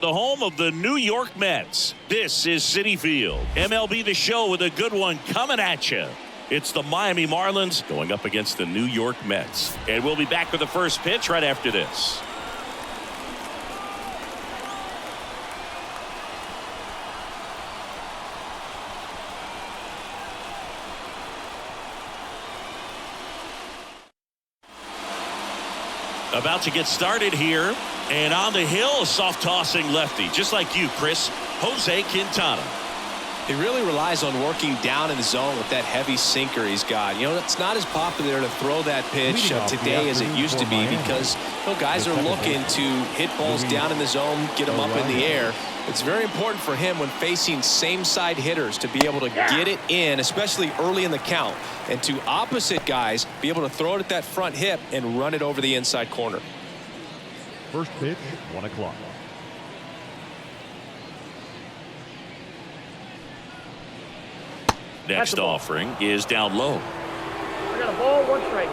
The home of the New York Mets. This is Citi Field. MLB The Show with a good one coming at you. It's the Miami Marlins going up against the New York Mets. And we'll be back with the first pitch right after this. About to get started here. And on the hill, a soft tossing lefty, just like you, Chris, Jose Quintana. He really relies on working down in the zone with that heavy sinker he's got. You know, it's not as popular to throw that pitch today as it used to be because guys are looking to hit balls down in the zone, get them up in the air. It's very important for him when facing same-side hitters to be able to get it in, especially early in the count, and to opposite guys be able to throw it at that front hip and run it over the inside corner. First pitch, 1 o'clock. Next offering is down low. I got a ball, 1 strike.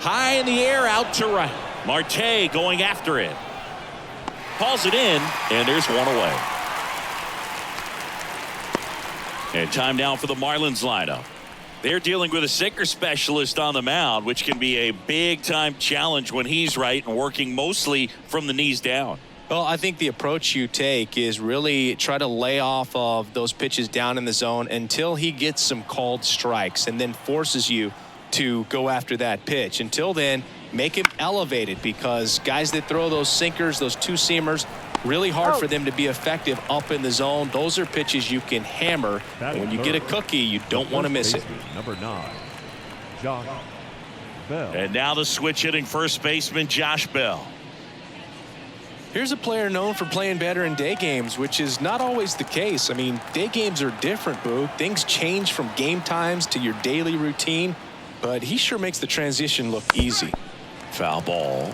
High in the air, out to right. Marte going after it. Calls it in, and there's one away. And time now for the Marlins lineup. They're dealing with a sinker specialist on the mound, which can be a big-time challenge when he's right and working mostly from the knees down. Well, I think the approach you take is really try to lay off of those pitches down in the zone until he gets some called strikes and then forces you to go after that pitch. Until then, make him elevated because guys that throw those sinkers, those two-seamers, really hard for them to be effective up in the zone. Those are pitches you can hammer. And when you get a cookie, you don't want to miss it. Number 9, Josh Bell. And now the switch hitting first baseman, Josh Bell. Here's a player known for playing better in day games, which is not always the case. I mean, day games are different, Boo. Things change from game times to your daily routine, but he sure makes the transition look easy. Foul ball.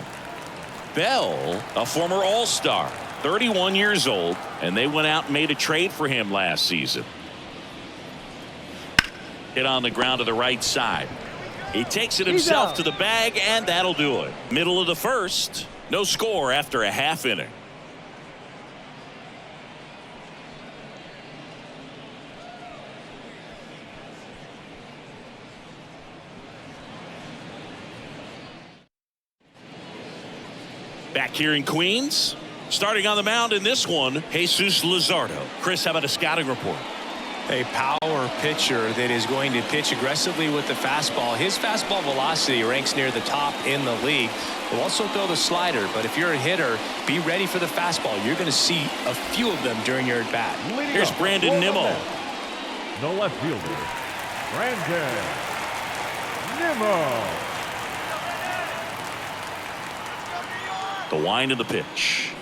Bell, a former All-Star, 31 years old, and they went out and made a trade for him last season. Hit on the ground to the right side. He takes it himself to the bag, and that'll do it. Middle of the first. No score after a half inning. Back here in Queens, starting on the mound in this one, Jesus Luzardo. Chris, how about a scouting report? A power pitcher that is going to pitch aggressively with the fastball. His fastball velocity ranks near the top in the league. Will also throw the slider, but if you're a hitter, be ready for the fastball. You're going to see a few of them during your at-bat. Here's Brandon Nimmo. The left fielder, Brandon Nimmo. The wind of the pitch.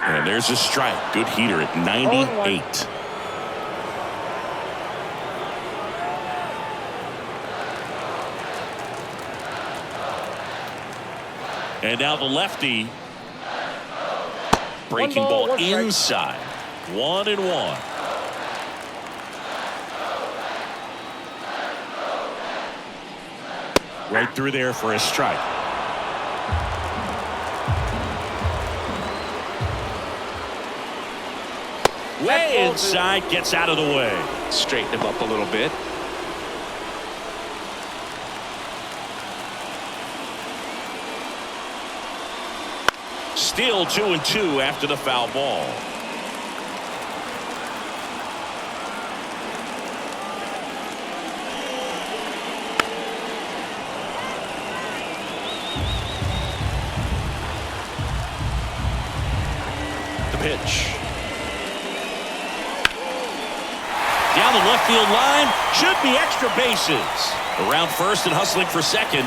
And there's a strike. Good heater at 98. And now the lefty. Breaking ball inside. 1-1. Right through there for a strike. Way inside, gets out of the way. Straighten him up a little bit. Still 2-2 after the foul ball. The pitch. Down the left field line. Should be extra bases. Around first and hustling for second.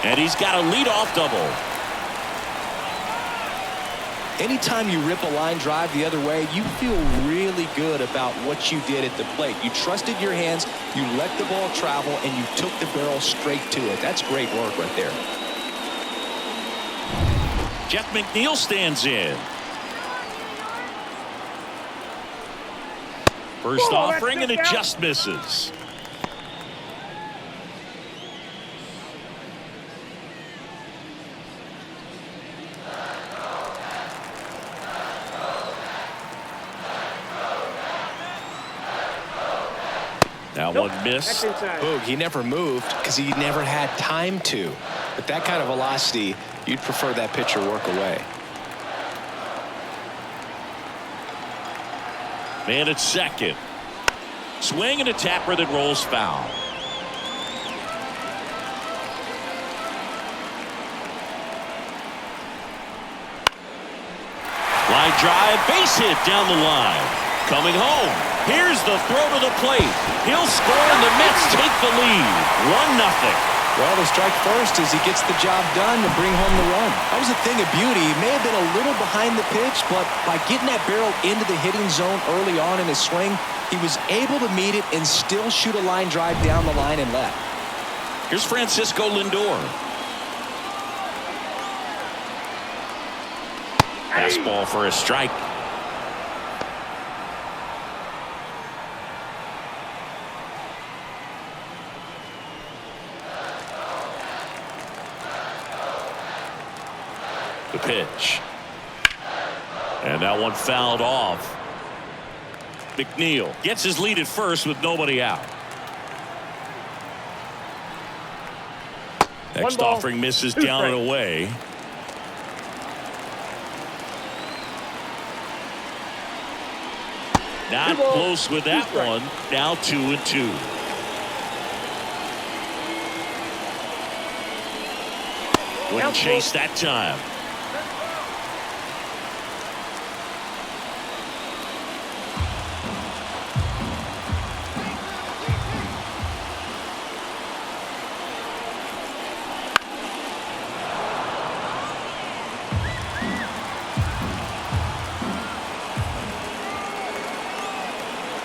And he's got a leadoff double. Anytime you rip a line drive the other way, you feel really good about what you did at the plate. You trusted your hands, you let the ball travel, and you took the barrel straight to it. That's great work right there. Jeff McNeil stands in. First offering, and it just misses. That Nope. one missed. That's inside. Boog, he never moved because he never had time to. But that kind of velocity, you'd prefer that pitcher work away. Man at second. Swing and a tapper that rolls foul. Line drive, base hit down the line. Coming home. Here's the throw to the plate. He'll score and the Mets take the lead. 1-0. Well, the strike first as he gets the job done to bring home the run. That was a thing of beauty. He may have been a little behind the pitch, but by getting that barrel into the hitting zone early on in his swing, he was able to meet it and still shoot a line drive down the line and left. Here's Francisco Lindor. Fastball for a strike. The pitch. And that one fouled off. McNeil gets his lead at first with nobody out. Next ball, offering misses 2 down and strikes. away. Not 2 balls, close with 2 that strikes. one. Now 2-2. Wouldn't chase that time.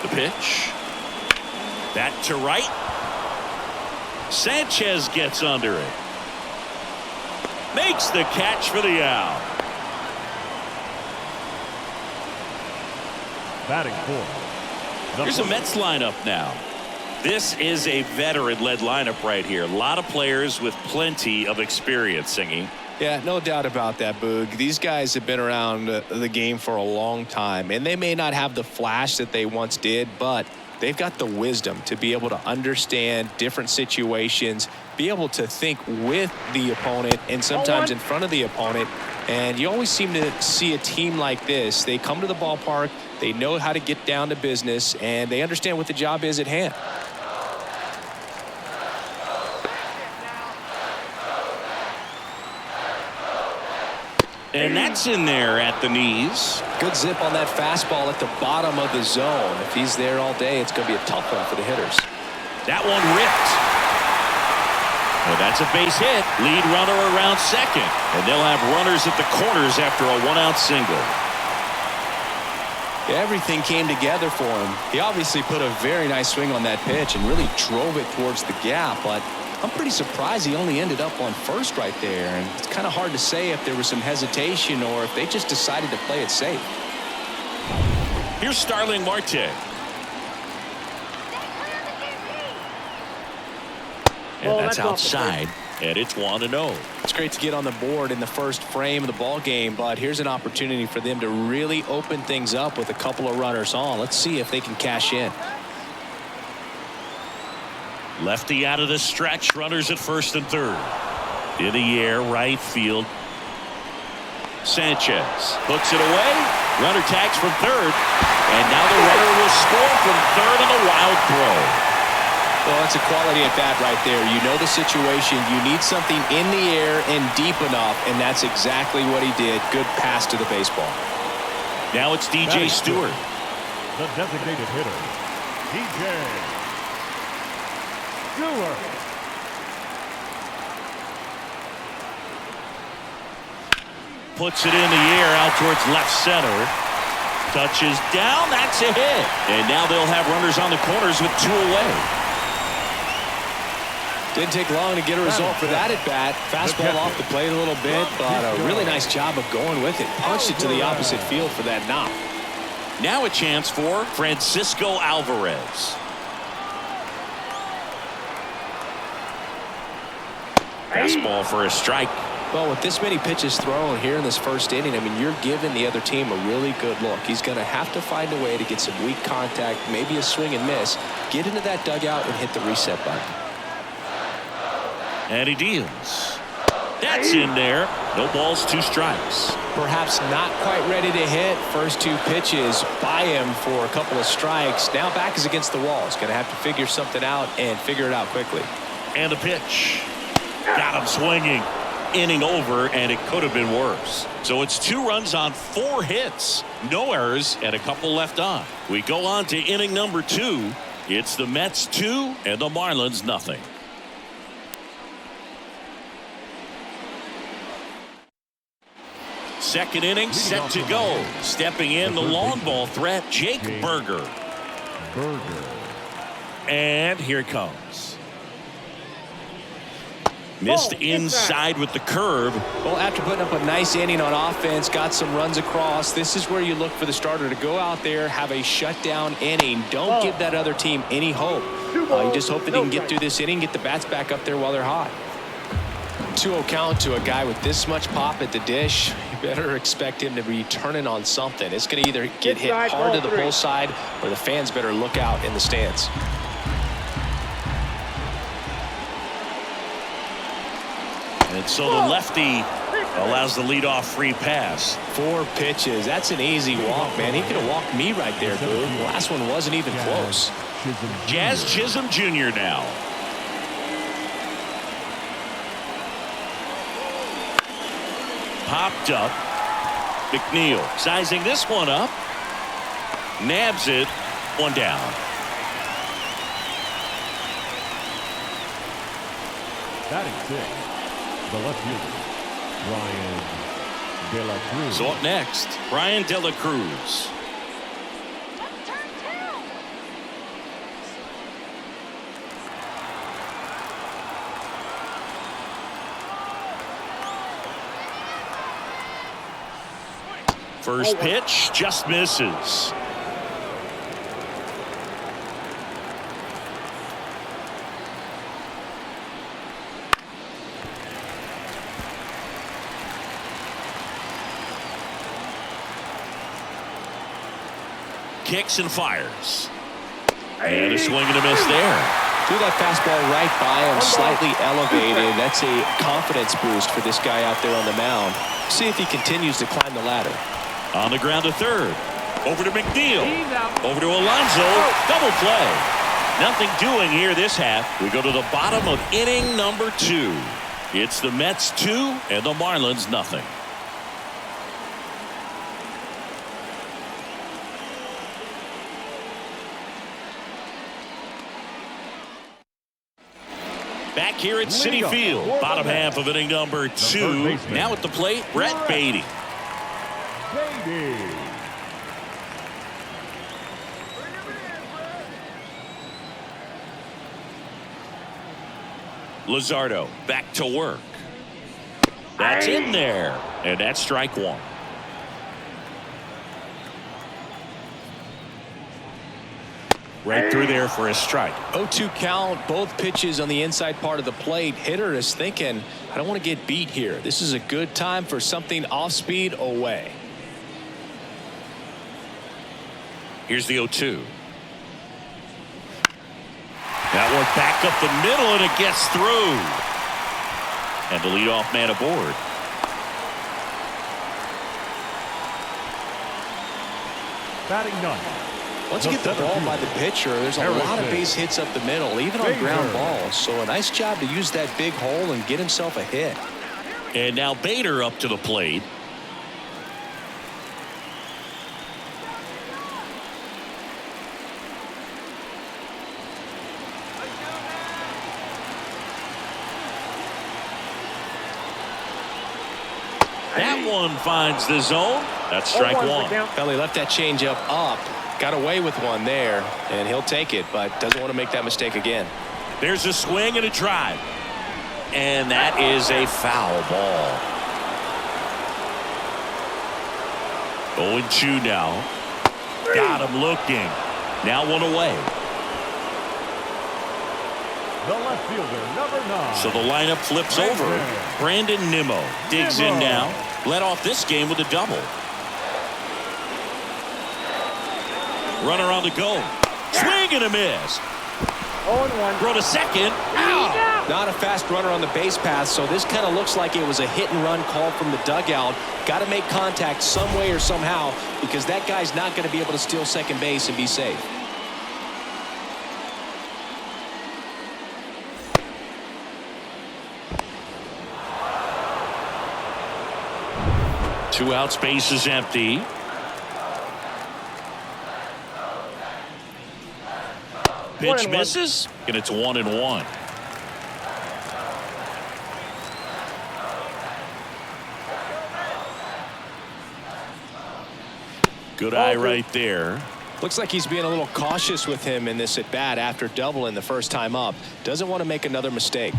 The pitch. That to right. Sanchez gets under it. Makes the catch for the out. Batting fourth. Here's a Mets lineup now. This is a veteran-led lineup right here. A lot of players with plenty of experience, Singy. Yeah, no doubt about that, Boog. These guys have been around the game for a long time, and they may not have the flash that they once did, but they've got the wisdom to be able to understand different situations, be able to think with the opponent and sometimes in front of the opponent. And you always seem to see a team like this. They come to the ballpark, they know how to get down to business, and they understand what the job is at hand. And that's in there at the knees. Good zip on that fastball at the bottom of the zone. If he's there all day, it's going to be a tough one for the hitters. That one ripped. Well, that's a base hit. Lead runner around second. And they'll have runners at the corners after a 1-out single. Everything came together for him. He obviously put a very nice swing on that pitch and really drove it towards the gap, but I'm pretty surprised he only ended up on first right there. And it's kind of hard to say if there was some hesitation or if they just decided to play it safe. Here's Starling Marte. And Well, that's that's off the plate. outside. And it's 1-0. It's great to get on the board in the first frame of the ball game, but here's an opportunity for them to really open things up with a couple of runners on. Let's see if they can cash in. Lefty out of the stretch. Runners at first and third. In the air, right field. Sanchez hooks it away. Runner tags from third. And now the runner will score from third on a wild throw. Well, that's a quality at bat right there. You know the situation. You need something in the air and deep enough, and that's exactly what he did. Good pass to the baseball. Now it's DJ Stewart. The designated hitter, DJ Stewart. Puts it in the air out towards left center. Touches down. That's a hit. And now they'll have runners on the corners with 2 away. Didn't take long to get a result for that at bat. Fastball off the plate a little bit, but a really nice job of going with it. Punched it to the opposite field for that knock. Now a chance for Francisco Alvarez. Fastball for a strike. Well, with this many pitches thrown here in this first inning, I mean, you're giving the other team a really good look. He's going to have to find a way to get some weak contact, maybe a swing and miss, get into that dugout and hit the reset button. And he deals. That's in there. No balls, 2 strikes. Perhaps not quite ready to hit. First 2 pitches by him for a couple of strikes. Now back is against the wall. He's going to have to figure something out and figure it out quickly. And the pitch. Got him swinging. Inning over, and it could have been worse. So it's 2 runs on 4 hits. No errors and a couple left on. We go on to inning number 2. It's the Mets 2 and the Marlins nothing. Second inning set to go. Stepping in the long ball threat, Jake Burger. And here it comes. Missed inside with the curve. Well, after putting up a nice inning on offense, got some runs across, this is where you look for the starter to go out there, have a shutdown inning. Don't give that other team any hope. You just hope that he can get through this inning, get the bats back up there while they're hot. 2-0 count to a guy with this much pop at the dish. You better expect him to be turning on something. It's going to either get hit hard to the pull side, or the fans better look out in the stands. And so the lefty allows the leadoff free pass. 4 pitches. That's an easy walk, man. He could have walked me right there, Boo. The last one wasn't even close. Jazz Chisholm Jr. now. Popped up. McNeil sizing this one up. Nabs it. 1 down. Batting 6. The left fielder, Brian De La Cruz. So up next, Brian De La Cruz. First pitch just misses. Kicks and fires. And a swing and a miss there. Threw that fastball right by him, slightly elevated. That's a confidence boost for this guy out there on the mound. See if he continues to climb the ladder. On the ground to third. Over to McNeil. Over to Alonso. Double play. Nothing doing here this half. We go to the bottom of inning number 2. It's the Mets 2 and the Marlins nothing. Back here at Citi Field, bottom half of inning number 2. Now at the plate, Brett Beatty. Luzardo back to work. That's in there, and that's strike 1. Right through there for a strike. 0-2 count, both pitches on the inside part of the plate. Hitter is thinking, I don't want to get beat here. This is a good time for something off speed away. Here's the 0-2. That one back up the middle, and it gets through. And the leadoff man aboard. Batting 9. Once you get the ball by the pitcher, there's a lot of base hits up the middle, even on ground balls. So a nice job to use that big hole and get himself a hit. And now Bader up to the plate. That one finds the zone. That's strike 1. Well, he left that changeup up. Got away with one there, and he'll take it, but doesn't want to make that mistake again. There's a swing and a drive. And that is a foul ball. 0-2 now. Got him looking. Now 1 away. The left fielder, number 9. So the lineup flips over. Brandon Nimmo digs in now. Led off this game with a double. Runner on the go. Swing and a miss. 0-1. Throw to second. Out. Not a fast runner on the base path, so this kind of looks like it was a hit and run call from the dugout. Got to make contact some way or somehow, because that guy's not going to be able to steal second base and be safe. Two outs, base is empty. Pitch misses, and it's 1-1. Good eye right there. Looks like he's being a little cautious with him in this at bat after doubling the first time up. Doesn't want to make another mistake.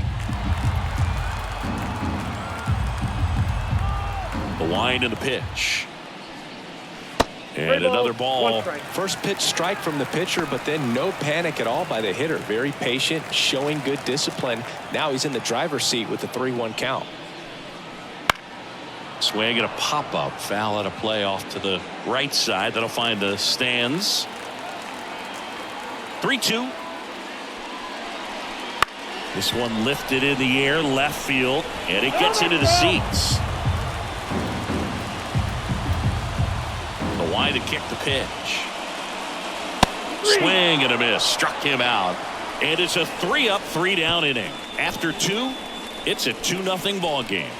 The wind and the pitch. And another ball. First pitch strike from the pitcher, but then no panic at all by the hitter. Very patient, showing good discipline. Now he's in the driver's seat with the 3-1 count. Swing and a pop-up. Foul out of play off to the right side. That'll find the stands. 3-2. This one lifted in the air, left field, and it gets into the seats. The wind to kick the pitch. Swing and a miss. Struck him out. And it's a 3-up, 3-down inning. After 2, it's a 2-0 ball game.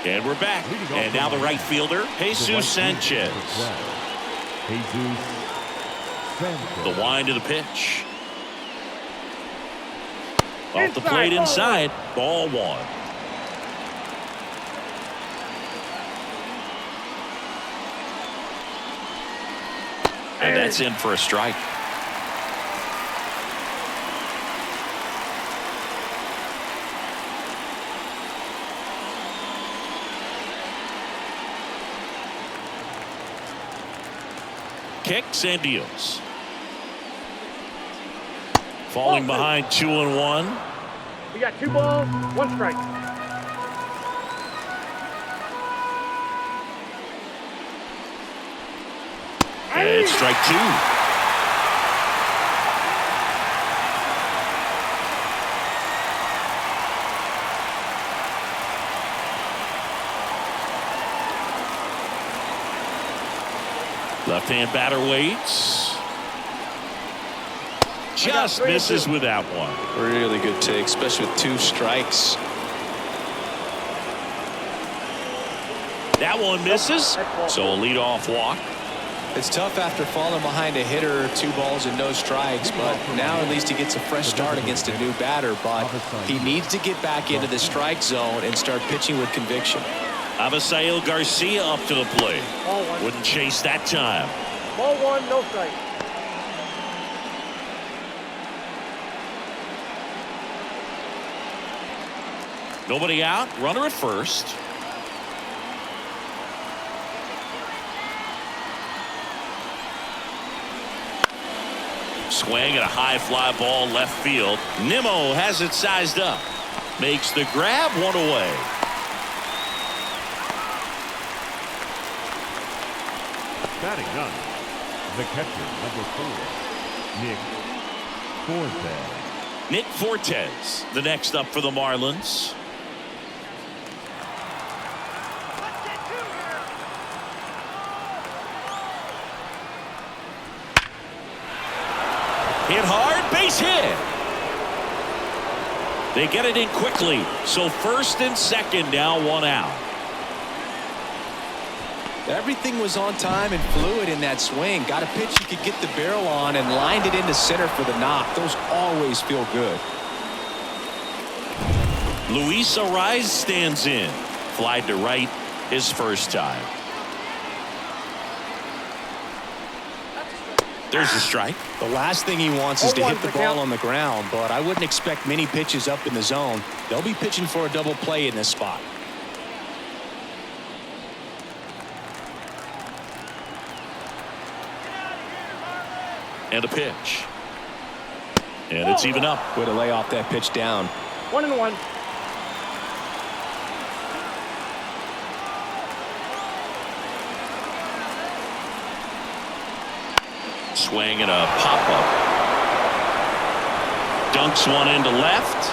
And we're back. And now the right fielder, Jesus Sanchez. The wind of the pitch. Off the plate inside. Ball 1. And that's in for a strike. Kicks and deals. Falling behind 2-1. We got 2 balls, 1 strike. And it's strike 2. Left-hand batter waits. Just misses with that one. Really good take, especially with 2 strikes. That one misses. So a leadoff walk. It's tough after falling behind a hitter, 2 balls and no strikes, but now at least he gets a fresh start against a new batter. But he needs to get back into the strike zone and start pitching with conviction. Avisail Garcia up to the plate. Wouldn't chase that time. Ball 1, no strike. Nobody out. Runner at first. Swing at a high fly ball left field. Nimmo has it sized up. Makes the grab, 1 away. Batting 9. The catcher, number 4, Nick Fortes. Nick Fortes, the next up for the Marlins. Hit hard, base hit. They get it in quickly. So first and second, now 1 out. Everything was on time and fluid in that swing. Got a pitch you could get the barrel on and lined it into center for the knock. Those always feel good. Luis Ariz stands in. Flied to right his first time. There's a strike. The last thing he wants is to hit the ball on the ground, but I wouldn't expect many pitches up in the zone. They'll be pitching for a double play in this spot. And a pitch. And it's even up. Way to lay off that pitch down. 1-1. Swing and a pop-up. Dunks one into left.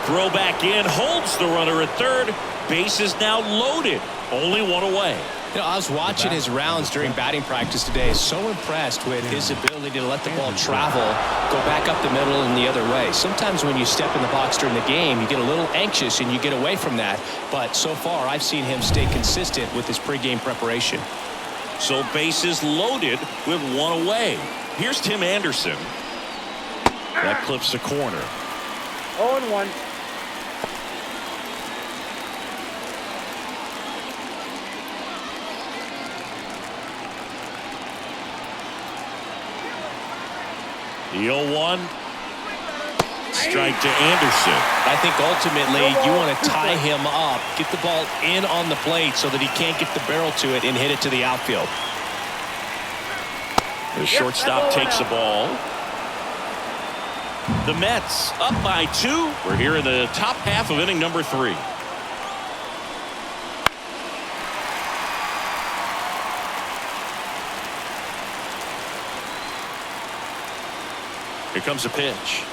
Throw back in. Holds the runner at third. Base is now loaded. Only one away. You know, I was watching his rounds during batting practice today. So impressed with his ability to let the ball travel, go back up the middle and the other way. Sometimes when you step in the box during the game, you get a little anxious and you get away from that. But so far, I've seen him stay consistent with his pregame preparation. So bases loaded with one away. Here's Tim Anderson. That clips the corner. 0-1. The 0-1. Strike to Anderson. I think ultimately you want to tie him up, get the ball in on the plate so that he can't get the barrel to it and hit it to the outfield. The shortstop takes the ball. The Mets up by 2. We're here in the top half of inning number 3. Here comes a pitch.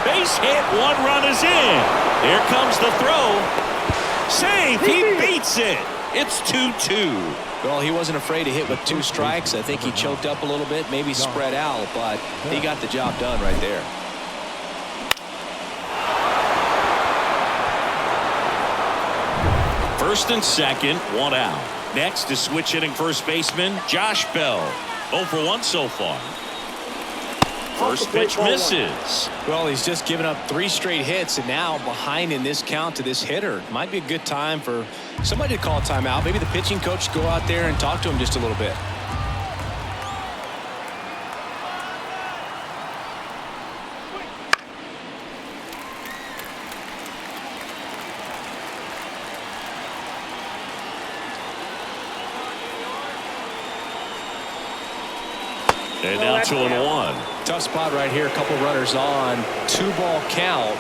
Base hit. 1 run is in. Here comes the throw. Save. He beats it. It's 2-2. Well, he wasn't afraid to hit with 2 strikes. I think he choked up a little bit, maybe spread out, but he got the job done right there. First and second, 1 out. Next is switch hitting first baseman Josh Bell. 0 for 1 so far. First pitch misses. Well, he's just given up 3 straight hits, and now behind in this count to this hitter. Might be a good time for somebody to call a timeout. Maybe the pitching coach go out there and talk to him just a little bit. And now 2-1. Tough spot right here. A couple runners on. 2-ball count.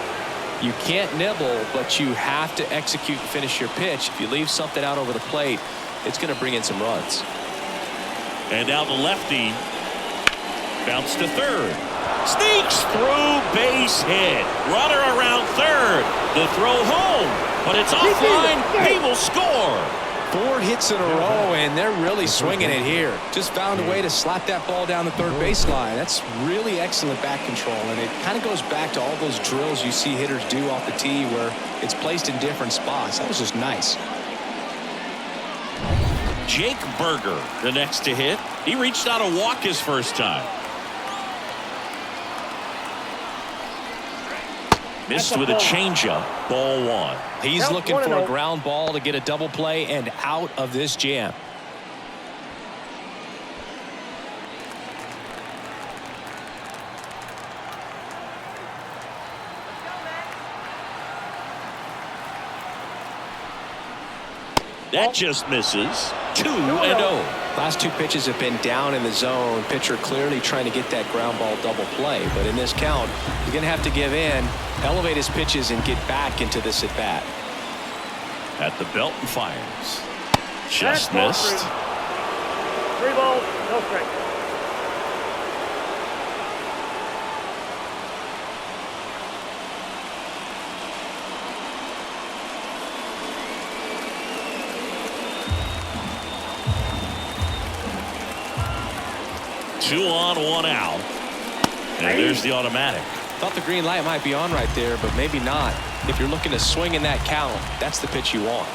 You can't nibble, but you have to execute and finish your pitch. If you leave something out over the plate, it's going to bring in some runs. And now the lefty. Bounce to third. Sneaks through, base hit. Runner around third. The throw home. But it's offline. He will score. 4 hits in a row, and they're really swinging it here. Just found a way to slap that ball down the third baseline. That's really excellent back control, and it kind of goes back to all those drills you see hitters do off the tee where it's placed in different spots. That was just nice. Jake Berger, the next to hit. He reached out a walk his first time. Missed with a changeup. Ball 1. He's looking for a ground ball to get a double play and out of this jam. That just misses. 2-0. Last 2 pitches have been down in the zone. Pitcher clearly trying to get that ground ball double play. But in this count, he's going to have to give in, elevate his pitches, and get back into this at bat. At the belt and fires. Just missed. 3 balls, no strikes. Two on, 1 out. And there's the automatic. Thought the green light might be on right there, but maybe not. If you're looking to swing in that count, that's the pitch you want.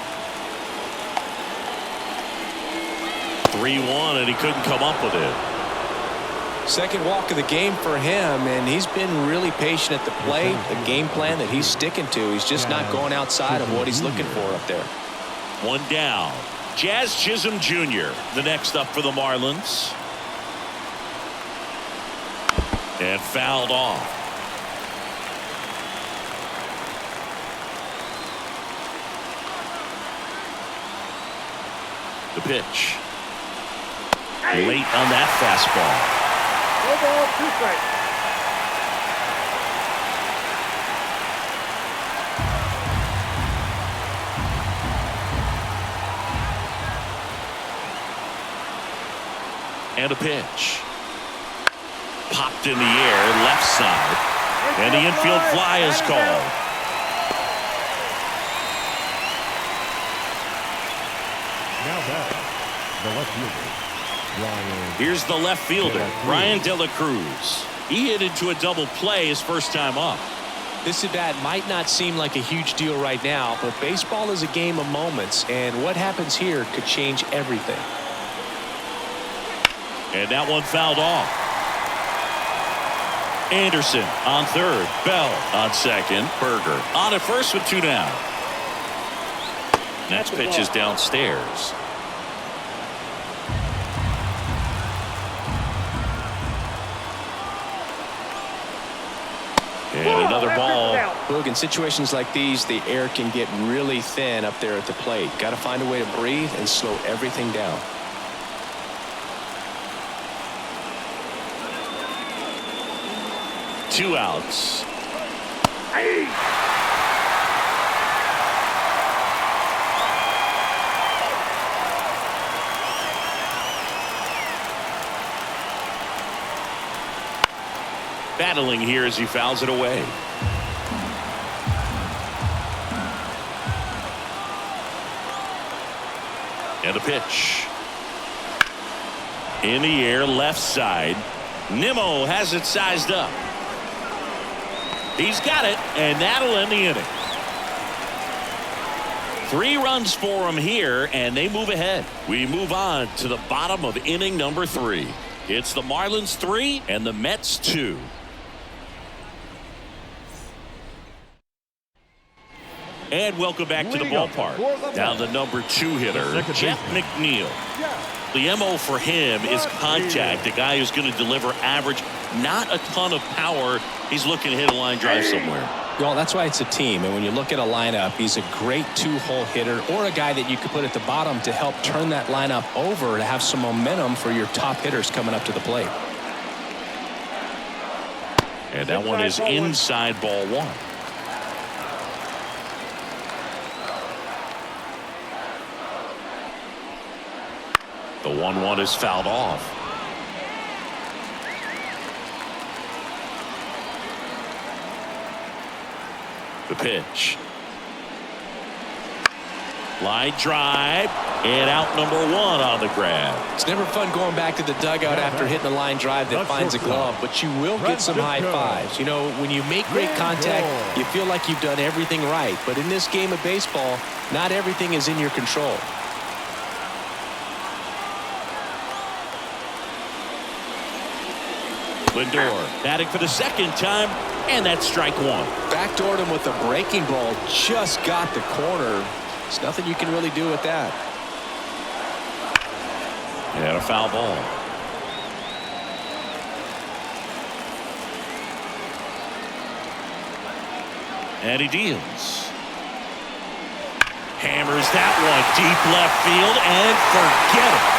3-1, and he couldn't come up with it. Second walk of the game for him, and he's been really patient at the plate. The game plan that he's sticking to, he's just not going outside of what he's looking for up there. 1 down. Jazz Chisholm Jr., the next up for the Marlins. And fouled off. The pitch. Late on that fastball. No ball, 2 strikes. And a pitch. Popped in the air, left side. And the infield fly is called. Now batting, the left fielder, Ryan. Here's the left fielder, Ryan De La Cruz. He hit into a double play his first time up. This at bat might not seem like a huge deal right now, but baseball is a game of moments, and what happens here could change everything. And that one fouled off. Anderson on third. Bell on second. Berger on at first with 2 down. Next pitch is downstairs. And another ball. Look, in situations like these, the air can get really thin up there at the plate. Got to find a way to breathe and slow everything down. Two outs. Battling here as he fouls it away. And a pitch. In the air, left side. Nimmo has it sized up. He's got it, and that'll end the inning. 3 runs for him here, and they move ahead. We move on to the bottom of inning number 3. It's the Marlins 3 and the Mets 2. And welcome back to the ballpark. Now the number 2 hitter, Jeff McNeil. The MO for him is contact. The guy who's going to deliver average, not a ton of power. He's looking to hit a line drive somewhere. Well, that's why it's a team. And when you look at a lineup, he's a great 2-hole hitter or a guy that you could put at the bottom to help turn that lineup over to have some momentum for your top hitters coming up to the plate. And that one is inside ball 1. The 1-1 is fouled off. The pitch. Line drive. And out number 1 on the grab. It's never fun going back to the dugout after hitting a line drive that finds a glove, but you will get some high fives. You know, when you make great contact, you feel like you've done everything right. But in this game of baseball, not everything is in your control. Lindor batting for the second time, and that's strike 1. Backdoored him with a breaking ball, just got the corner. There's nothing you can really do with that. And a foul ball. And he deals. Hammers that one deep left field, and forget it.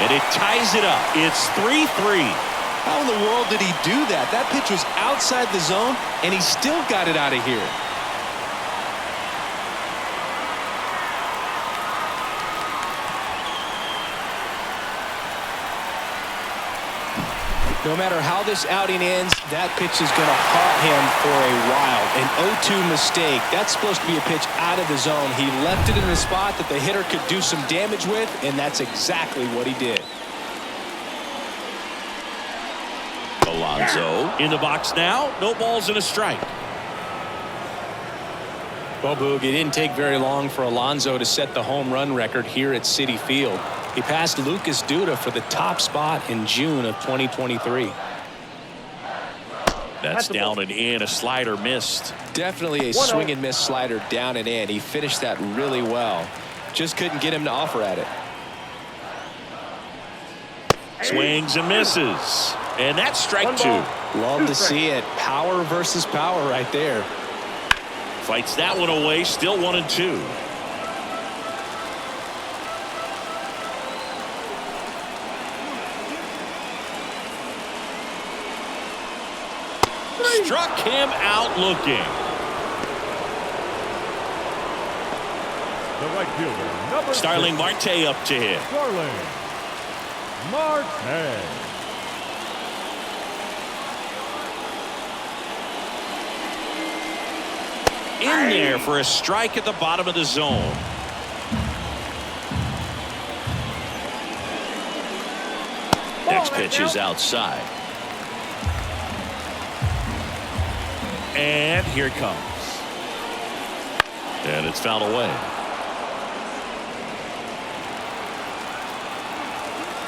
And it ties it up. It's 3-3. How in the world did he do that? That pitch was outside the zone, and he still got it out of here. No matter how this outing ends, that pitch is going to haunt him for a while. An 0-2 mistake. That's supposed to be a pitch out of the zone. He left it in a spot that the hitter could do some damage with, and that's exactly what he did. Alonso in the box now. No balls and a strike. Well, Boog, it didn't take very long for Alonso to set the home run record here at Citi Field. He passed Lucas Duda for the top spot in June of 2023. That's down and in. A slider missed. Definitely a swing and miss slider down and in. He finished that really well. Just couldn't get him to offer at it. Swings and misses. And that's strike 2. Love to see it. Power versus power right there. Fights that one away. Still 1-2. Struck him out looking. The right fielder, number Starling 6, Marte up to hit. Starling Marte. In there for a strike at the bottom of the zone. Next pitch is outside. And here it comes. And it's fouled away.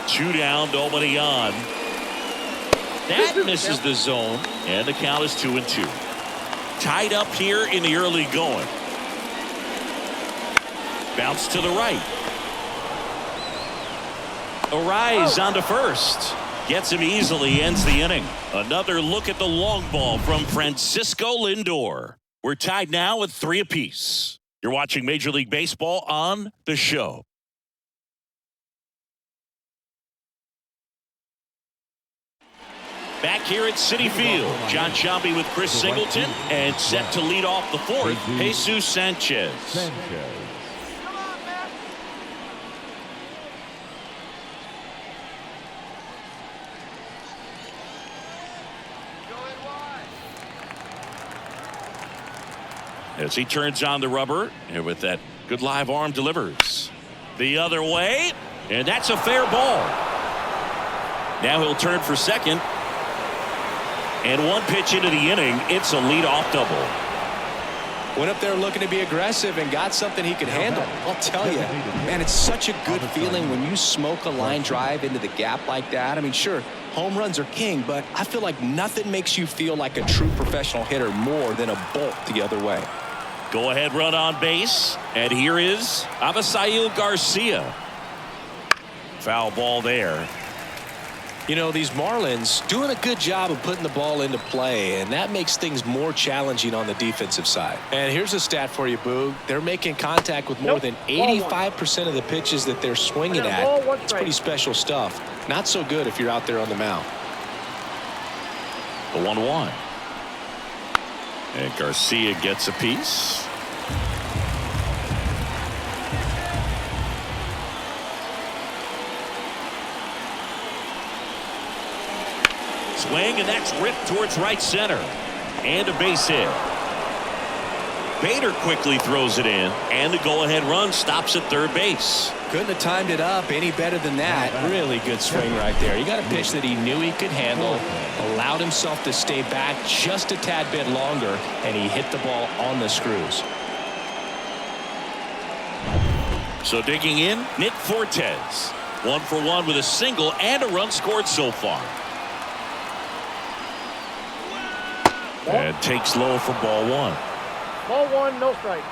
2 down, nobody on. That misses the zone, and the count is 2-2. Tied up here in the early going. Bounce to the right. Arise onto first. Gets him easily, ends the inning. Another look at the long ball from Francisco Lindor. We're tied now at 3 apiece. You're watching Major League Baseball on The Show. Back here at Citi Field, John Shelby with Chris Singleton, and set to lead off the 4th, Jesus Sanchez. As he turns on the rubber, and with that good live arm delivers. The other way, and that's a fair ball. Now he'll turn for second. And 1 pitch into the inning, it's a leadoff double. Went up there looking to be aggressive and got something he could handle. I'll tell you, man, it's such a good feeling when you smoke a line drive into the gap like that. I mean, sure, home runs are king, but I feel like nothing makes you feel like a true professional hitter more than a bolt the other way. Go ahead run on base, and here is Avisail Garcia. Foul ball there. You know, these Marlins doing a good job of putting the ball into play, and that makes things more challenging on the defensive side. And here's a stat for you, Boog. They're making contact with more than 85% of the pitches that they're swinging at. It's pretty special stuff. Not so good if you're out there on the mound. The 1-1. And Garcia gets a piece. Swing, and that's ripped towards right center. And a base hit. Bader quickly throws it in, and the go-ahead run stops at third base. Couldn't have timed it up any better than that. Really good swing right there. He got a pitch that he knew he could handle, allowed himself to stay back just a tad bit longer, and he hit the ball on the screws. So digging in, Nick Fortes. 1 for 1 with a single and a run scored so far. And takes low for ball 1. Ball 1, no strike.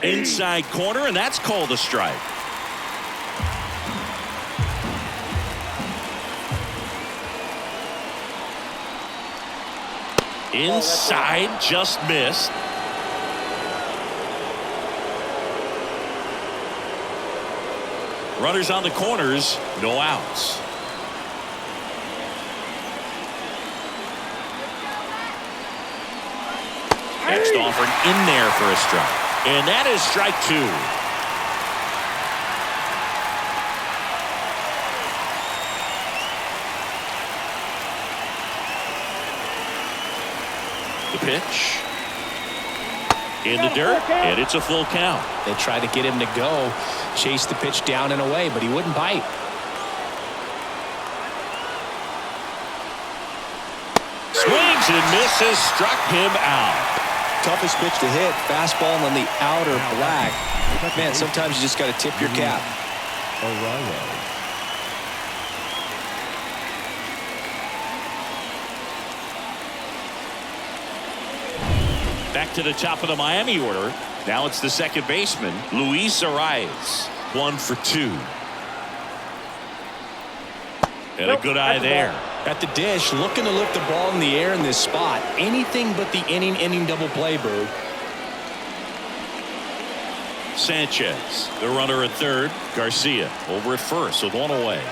Inside corner, and that's called a strike. Inside, just missed. Runners on the corners, no outs. Next offering in there for a strike. And that is strike 2. The pitch in the dirt, and it's a full count. They tried to get him to go, chase the pitch down and away, but he wouldn't bite. Swings and misses, struck him out. Toughest pitch to hit, fastball on the outer black. Man, sometimes you just got to tip your cap. Back to the top of the Miami order. Now it's the second baseman, Luis Arias. 1 for 2. And a good eye there. At the dish, looking to lift the ball in the air in this spot. Anything but the inning double play, Bird. Sanchez, the runner at third. Garcia over at first with one away.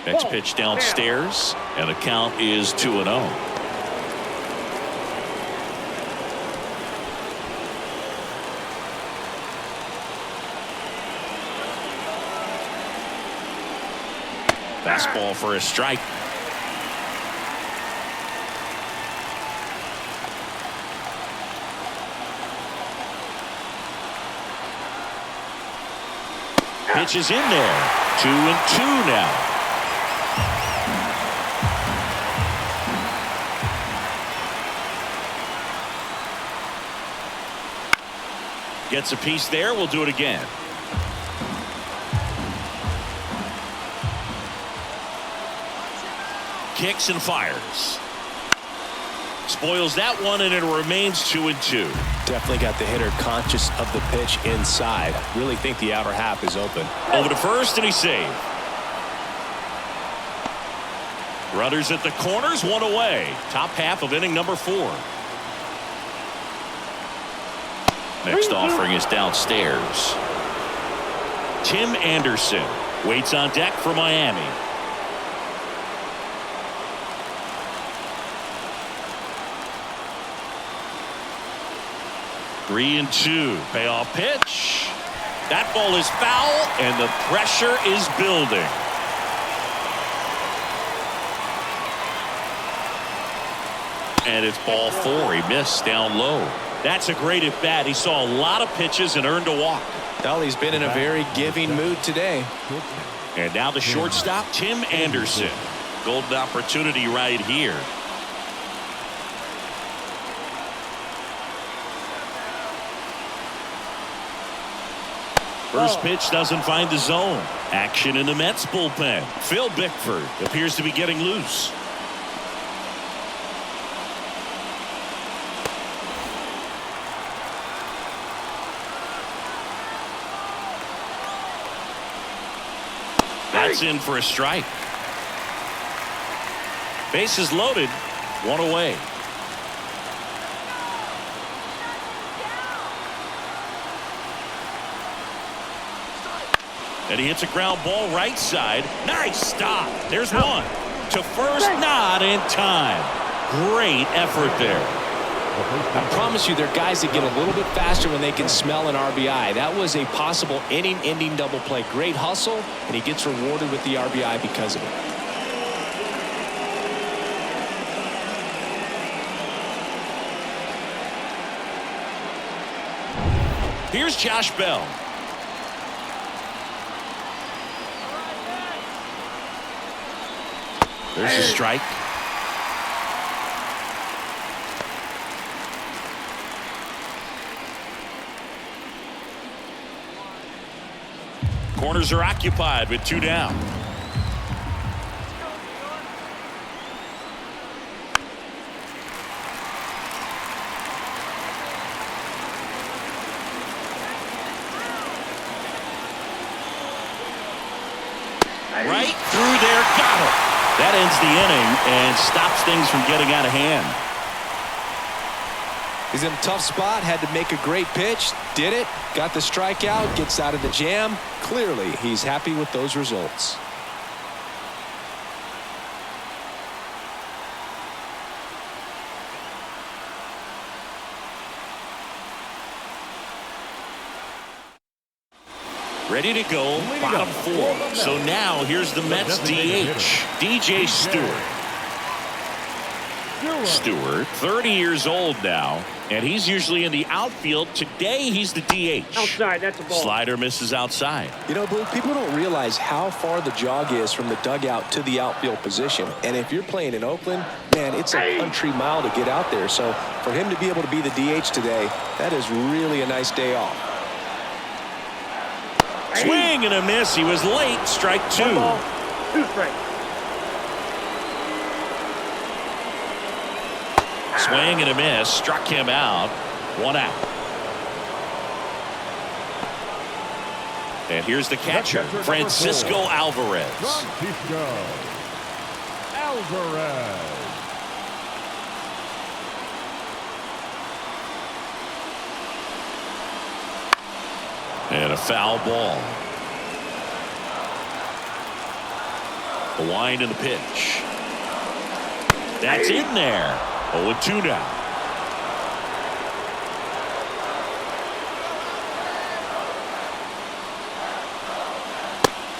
Next pitch downstairs, and the count is 2-0. Fastball for a strike. Pitch is in there. 2-2 now. Gets a piece there. We'll do it again. Kicks and fires. Spoils that one, and it remains 2-2. Definitely got the hitter conscious of the pitch inside. Really think the outer half is open. Over to first, and he's saved. Runners at the corners, one away. Top half of inning number 4. Next offering is downstairs. Tim Anderson waits on deck for Miami. Three and 2. Payoff pitch. That ball is foul, and the pressure is building. And it's ball 4. He missed down low. That's a great at bat. He saw a lot of pitches and earned a walk. Well, he's been in a very giving mood today. And now the shortstop, Tim Anderson. Golden opportunity right here. First pitch doesn't find the zone. Action in the Mets bullpen. Phil Bickford appears to be getting loose. That's in for a strike. Bases loaded. One away. And he hits a ground ball right side. Nice stop. There's one. To first, not in time. Great effort there. I promise you, there are guys that get a little bit faster when they can smell an RBI. That was a possible inning-ending double play. Great hustle, and he gets rewarded with the RBI because of it. Here's Josh Bell. There's a strike. Corners are occupied with 2 down. Right through there, got it. That ends the inning and stops things from getting out of hand. He's in a tough spot, had to make a great pitch, did it, got the strikeout, gets out of the jam. Clearly, he's happy with those results. Ready to go, bottom 4. So now here's the Mets DH, DJ Stewart. Stewart, 30 years old now, and he's usually in the outfield. Today, he's the DH. Outside, that's a ball. Slider misses outside. You know, Blue, people don't realize how far the jog is from the dugout to the outfield position. And if you're playing in Oakland, man, it's a country mile to get out there. So for him to be able to be the DH today, that is really a nice day off. Swing and a miss. He was late. Strike 2. 1 ball, 2 strikes. Swing and a miss. Struck him out. 1 out. And here's the catcher, Francisco Alvarez. Francisco Alvarez. And a foul ball. The wind and the pitch. That's in there. 0-2 now.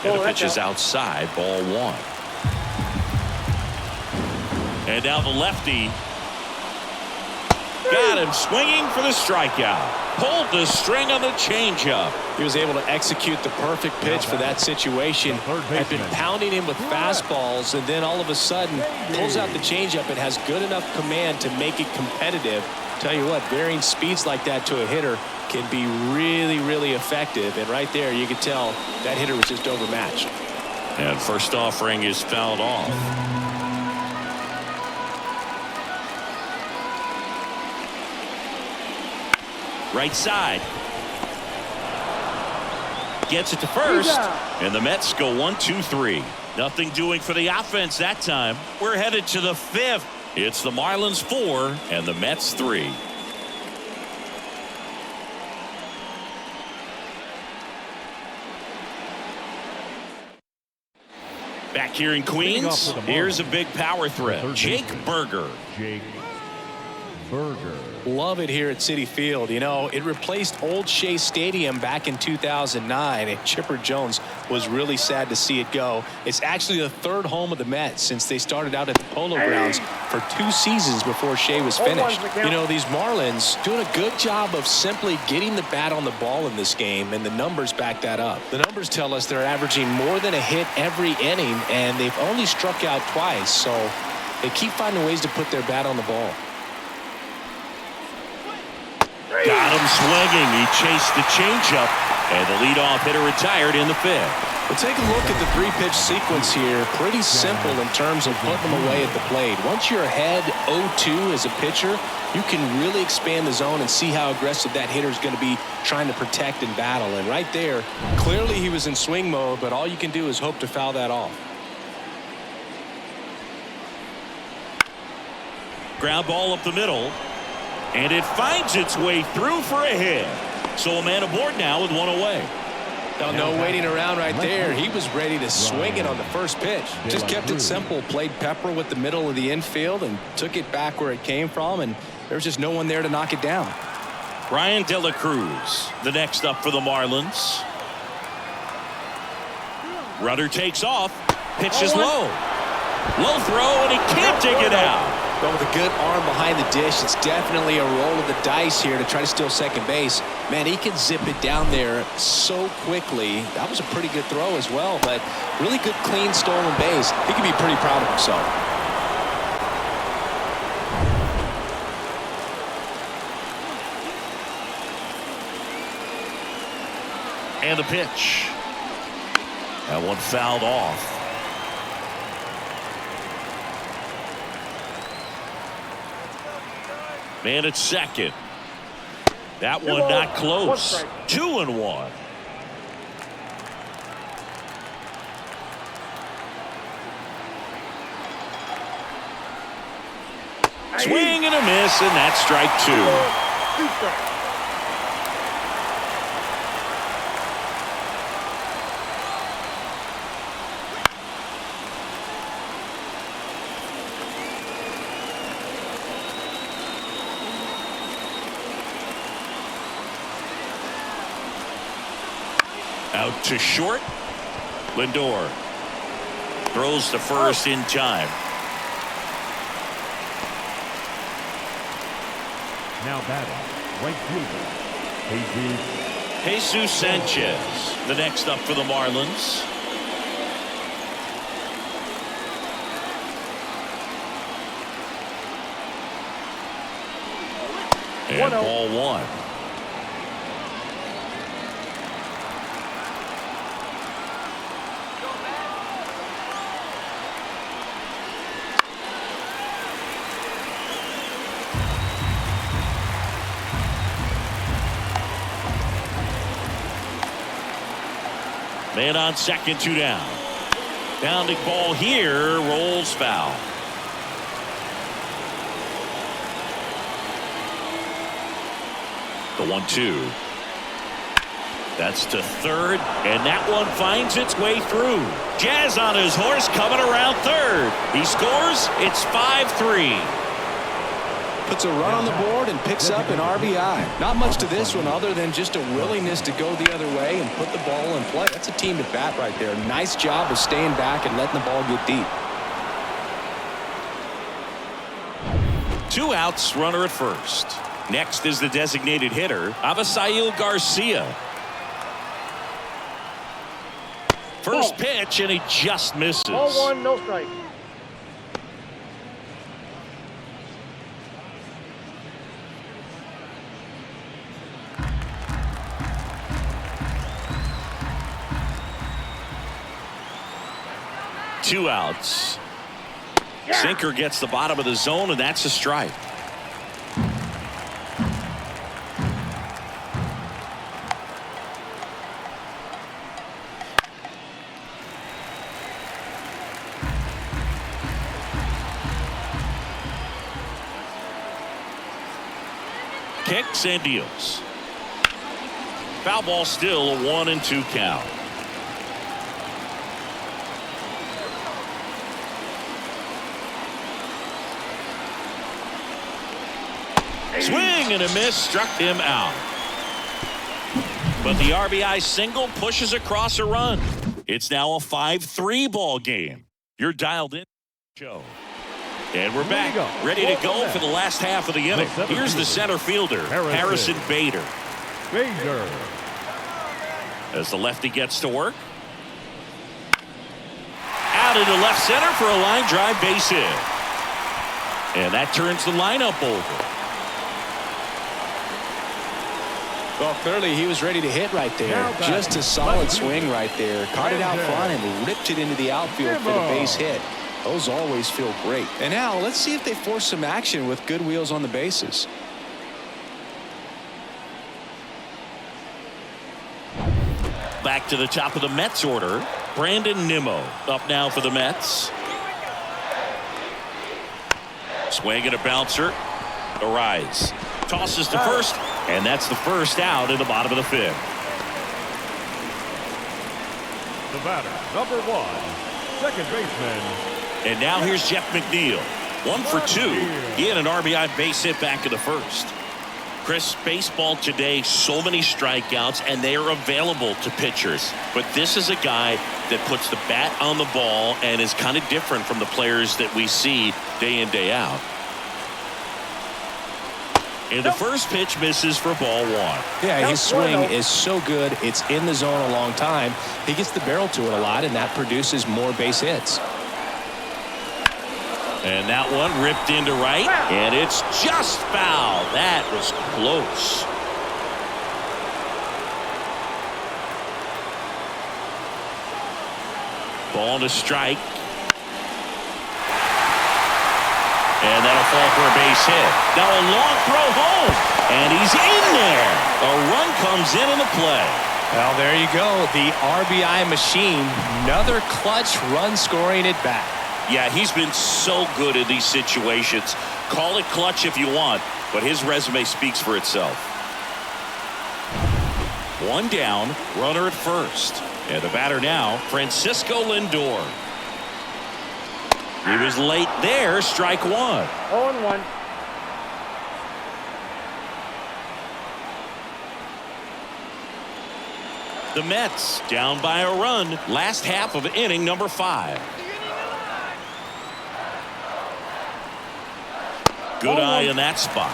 And the pitch is outside, ball 1. And now the lefty. Got him swinging for the strikeout. Pulled the string on the changeup. He was able to execute the perfect pitch for that situation. Had been pounding him with fastballs, and then all of a sudden pulls out the changeup and has good enough command to make it competitive. Tell you what, varying speeds like that to a hitter can be really, really effective. And right there, you could tell that hitter was just overmatched. And first offering is fouled off. Right side. Gets it to first. And the Mets go 1-2-3. Nothing doing for the offense that time. We're headed to the 5th. It's the Marlins 4 and the Mets 3. Back here in Queens, here's a big power threat. Jake Burger. Jake Burger. Love it here at Citi Field. You know, it replaced Old Shea Stadium back in 2009, and Chipper Jones was really sad to see it go. It's actually the 3rd home of the Mets since they started out at the Polo Grounds for 2 seasons before Shea was finished. You know, these Marlins doing a good job of simply getting the bat on the ball in this game, and the numbers back that up. The numbers tell us they're averaging more than a hit every inning, and they've only struck out twice, so they keep finding ways to put their bat on the ball. Got him swinging. He chased the changeup, and the leadoff hitter retired in the 5th. Well, take a look at the 3-pitch sequence here. Pretty simple in terms of putting them away at the plate. Once you're ahead 0-2 as a pitcher, you can really expand the zone and see how aggressive that hitter is going to be trying to protect and battle. And right there, clearly he was in swing mode, but all you can do is hope to foul that off. Ground ball up the middle. And it finds its way through for a hit. So a man aboard now with 1 away. No waiting around right there. He was ready to swing it on the first pitch. Just kept it simple. Played pepper with the middle of the infield and took it back where it came from. And there was just no one there to knock it down. Ryan De La Cruz, the next up for the Marlins. Runner takes off. Pitch is low. Low throw, and he can't dig it out. But with a good arm behind the dish, it's definitely a roll of the dice here to try to steal second base. Man, he can zip it down there so quickly. That was a pretty good throw as well, but really good, clean, stolen base. He can be pretty proud of himself. And the pitch. That one fouled off. Man at second. That one not close. 2-1. Swing and a miss, and that's strike 2. Out to short. Lindor throws to first in time. Now batting, right fielder, Jesus Sanchez, the next up for the Marlins. And ball 1. Man on second, 2 down. Pounding ball here, rolls foul. The 1-2. That's to third, and that one finds its way through. Jazz on his horse coming around third. He scores. It's 5-3. Puts a run on the board and picks up an RBI. Not much to this one other than just a willingness to go the other way and put the ball in play. That's a team to bat right there. Nice job of staying back and letting the ball get deep. 2 outs, runner at first. Next is the designated hitter, Avisail Garcia. First pitch, and he just misses. Ball 1, no strike. Two outs. Sinker gets the bottom of the zone, and that's a strike. Kicks and deals. Foul ball, still a 1-2 count. Swing and a miss, struck him out. But the RBI single pushes across a run. It's now a 5-3 ball game. You're dialed in. Show. And we're back, ready to go for the last half of the inning. Here's the center fielder, Harrison Bader. As the lefty gets to work. Out into left center for a line drive base hit. And that turns the lineup over. Well, clearly he was ready to hit right there. Just a solid swing right there. Caught it out front and ripped it into the outfield for the base hit. Those always feel great. And now let's see if they force some action with good wheels on the bases. Back to the top of the Mets order. Brandon Nimmo up now for the Mets. Swing and a bouncer. Arise. Tosses to first, and that's the first out in the bottom of the 5th. The batter, number 1, second baseman. And now here's Jeff McNeil. 1 for 2. He had an RBI base hit back in the first. Chris, baseball today, so many strikeouts, and they are available to pitchers. But this is a guy that puts the bat on the ball and is kind of different from the players that we see day in, day out. And the first pitch misses for ball 1. Yeah, his swing is so good. It's in the zone a long time. He gets the barrel to it a lot, and that produces more base hits. And that one ripped into right, and it's just foul. That was close. Ball to strike. And that'll fall for a base hit. Now a long throw home, and he's in there. A run comes in the play. Well, there you go. The RBI machine. Another clutch run scoring at bat. Yeah, he's been so good in these situations. Call it clutch if you want, but his resume speaks for itself. 1 down, runner at first. And the batter now, Francisco Lindor. He was late there, strike 1. 0-1. The Mets down by a run, last half of inning number 5. Good eye in that spot.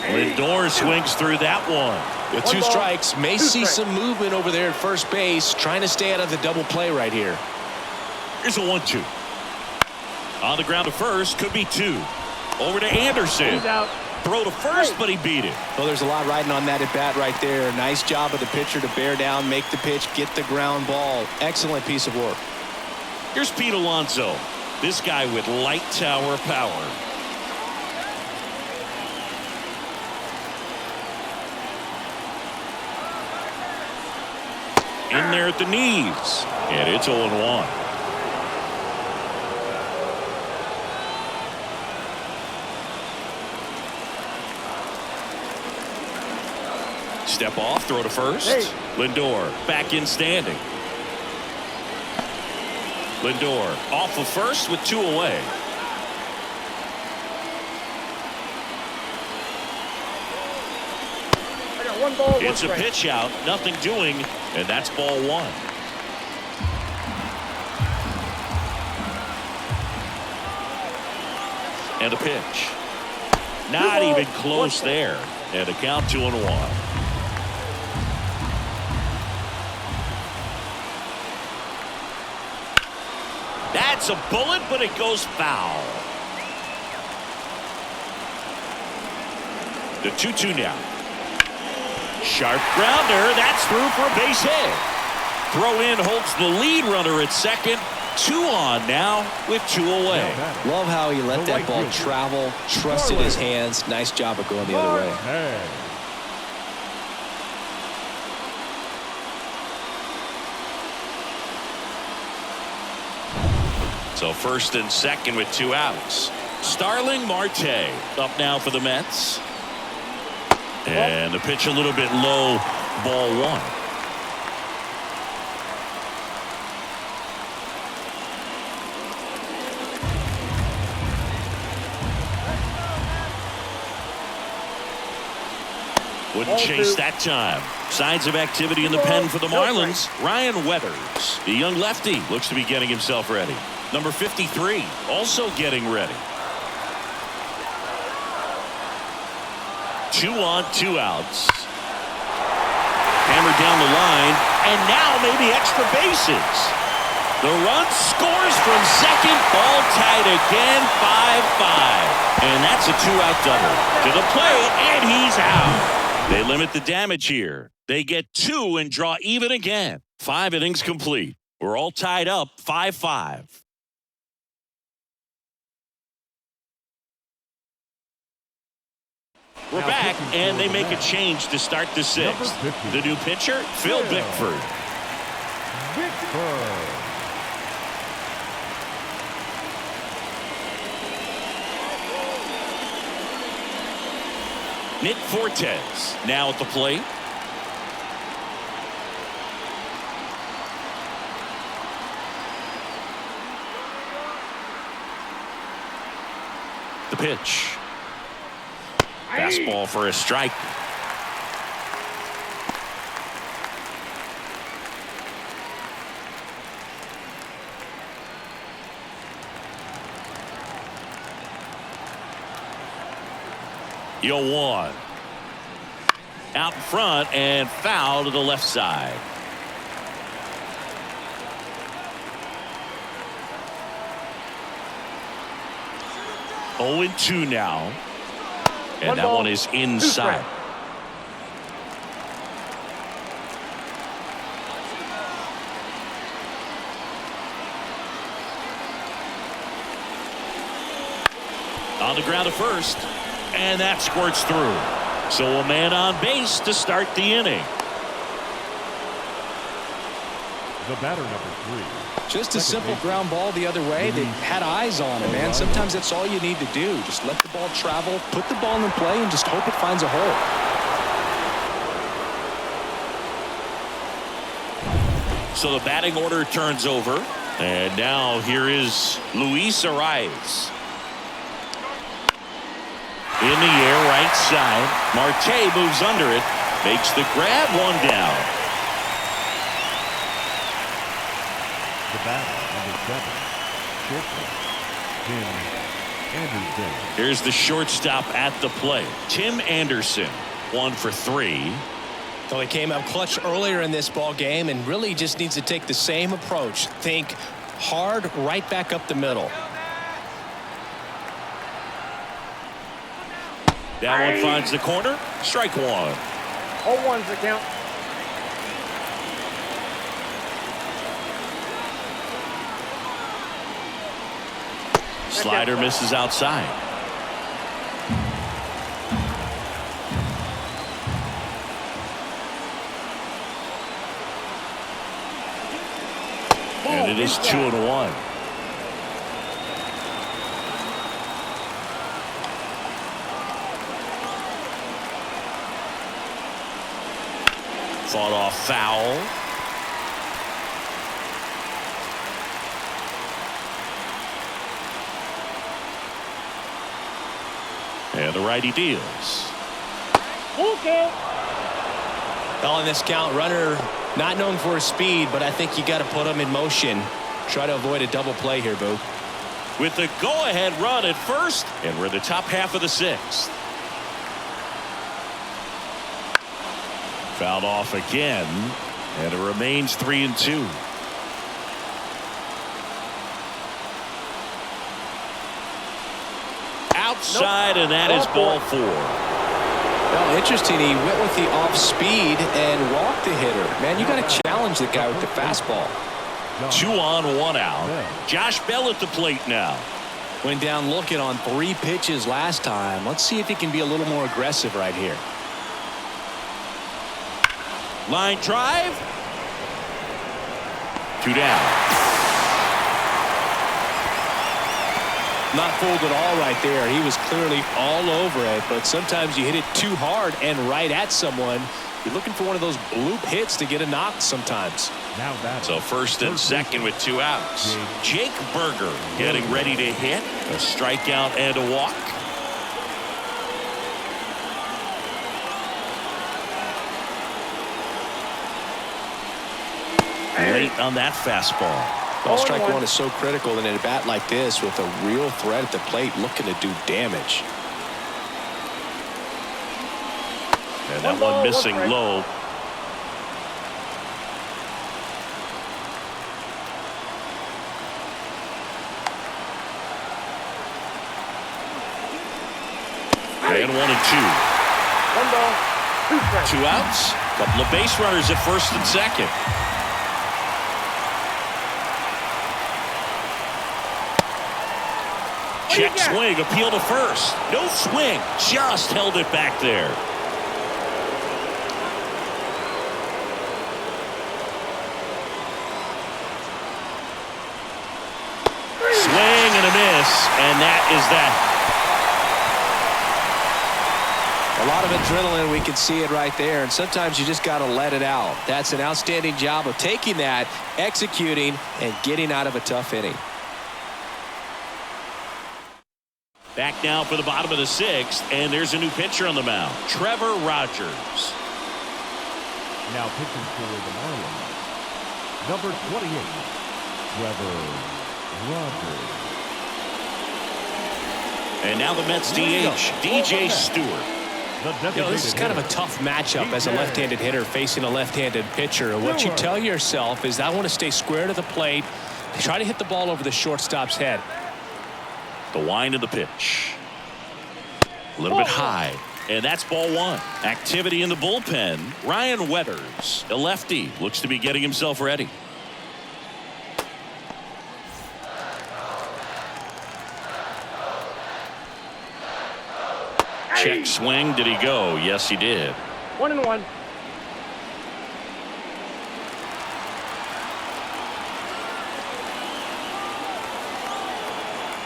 Lindor swings through that one. With 2 strikes, may see some movement over there at first base, trying to stay out of the double play right here. Here's a 1-2. On the ground to first, could be 2. Over to Anderson. He's out. Throw to first, but he beat it. Well, there's a lot riding on that at bat right there. Nice job of the pitcher to bear down, make the pitch, get the ground ball. Excellent piece of work. Here's Pete Alonso. This guy with light tower power. in there at the knees. And it's 0-1. Step off, throw to first. Hey. Lindor back in standing. Lindor off of first with 2 away. I got 1 ball, 1 It's a strike. pitch out, nothing doing, and that's ball 1. And a pitch. Not even close there. And a count 2-1. That's a bullet, but it goes foul. The 2-2 now. Sharp grounder. That's through for a base hit. Throw in holds the lead runner at second. 2 on now with 2 away. Love how he let that ball travel, trusted his hands. Nice job of going the other way. Hey. So first and second with 2 outs. Starling Marte up now for the Mets. And the pitch a little bit low, ball 1. Wouldn't chase that time. Signs of activity in the pen for the Marlins. Ryan Weathers, the young lefty, looks to be getting himself ready. Number 53, also getting ready. 2 on, 2 outs. Hammered down the line, and now maybe extra bases. The run scores from second, ball tied again, 5-5. And that's a 2-out double. To the plate, and he's out. They limit the damage here. They get 2 and draw even again. 5 innings complete. We're all tied up, 5-5. We're back, and they make a change to start the 6th. The new pitcher, Phil Bickford. Nick Fortes now at the plate. The pitch. Fastball for a strike. Yo, 1. Out in front and foul to the left side. Oh, and 2 now. And 1 that ball, one is 2 inside. strikes. On the ground to first. And that squirts through. So a man on base to start the inning. The batter, number 3. Just a simple ground ball the other way. They had eyes on it, man. Sometimes that's all you need to do. Just let the ball travel, put the ball in play, and just hope it finds a hole. So the batting order turns over. And now here is Luis Arias. In the air, right side. Marte moves under it. Makes the grab, 1 down. The batter, number 7. Shortstop, Tim Anderson. Here's the shortstop at the plate. Tim Anderson, 1 for 3. So he came up clutch earlier in this ball game and really just needs to take the same approach. Think hard right back up the middle. That one finds the corner. Strike 1. 0-1's the count. Slider misses outside. it is 2-1. Fought off foul. And the righty deals. Okay. On this count, runner not known for his speed, but I think you got to put him in motion. Try to avoid a double play here, Boo. With the go-ahead run at first, and we're in the top half of the sixth. Fouled off again, and it remains 3-2. Outside, and that is ball 4. Well, interesting. He went with the off speed and walked the hitter. Man, you got to challenge the guy with the fastball. 2 on, 1 out. Josh Bell at the plate now. Went down looking on 3 pitches last time. Let's see if he can be a little more aggressive right here. Line drive. 2 down. Not fooled at all right there. He was clearly all over it, but sometimes you hit it too hard and right at someone. You're looking for one of those bloop hits to get a knock sometimes. So first and second with 2 outs. Jake Berger getting ready to hit. A strikeout and a walk. Late on that fastball. Well, strike one is so critical in a bat like this with a real threat at the plate looking to do damage. And that one missing low. And 1 and 2. 1 ball, 2 strikes. 2 outs. Couple of base runners at first and second. Check swing, appeal to first. No swing, just held it back there. Swing and a miss, and that is that. A lot of adrenaline, we can see it right there, and sometimes you just got to let it out. That's an outstanding job of taking that, executing, and getting out of a tough inning. Back now for the bottom of the 6th, and there's a new pitcher on the mound, Trevor Rogers. Now pitching for the Marlins, number 28, Trevor Rogers. And now the Mets DH, DJ Stewart. You know, this is kind of a tough matchup as a left-handed hitter facing a left-handed pitcher. And what you tell yourself is, I want to stay square to the plate, try to hit the ball over the shortstop's head. The wind of the pitch. A little bit high. And that's ball 1. Activity in the bullpen. Ryan Weathers, a lefty, looks to be getting himself ready. Check swing. Did he go? Yes, he did. 1 and 1.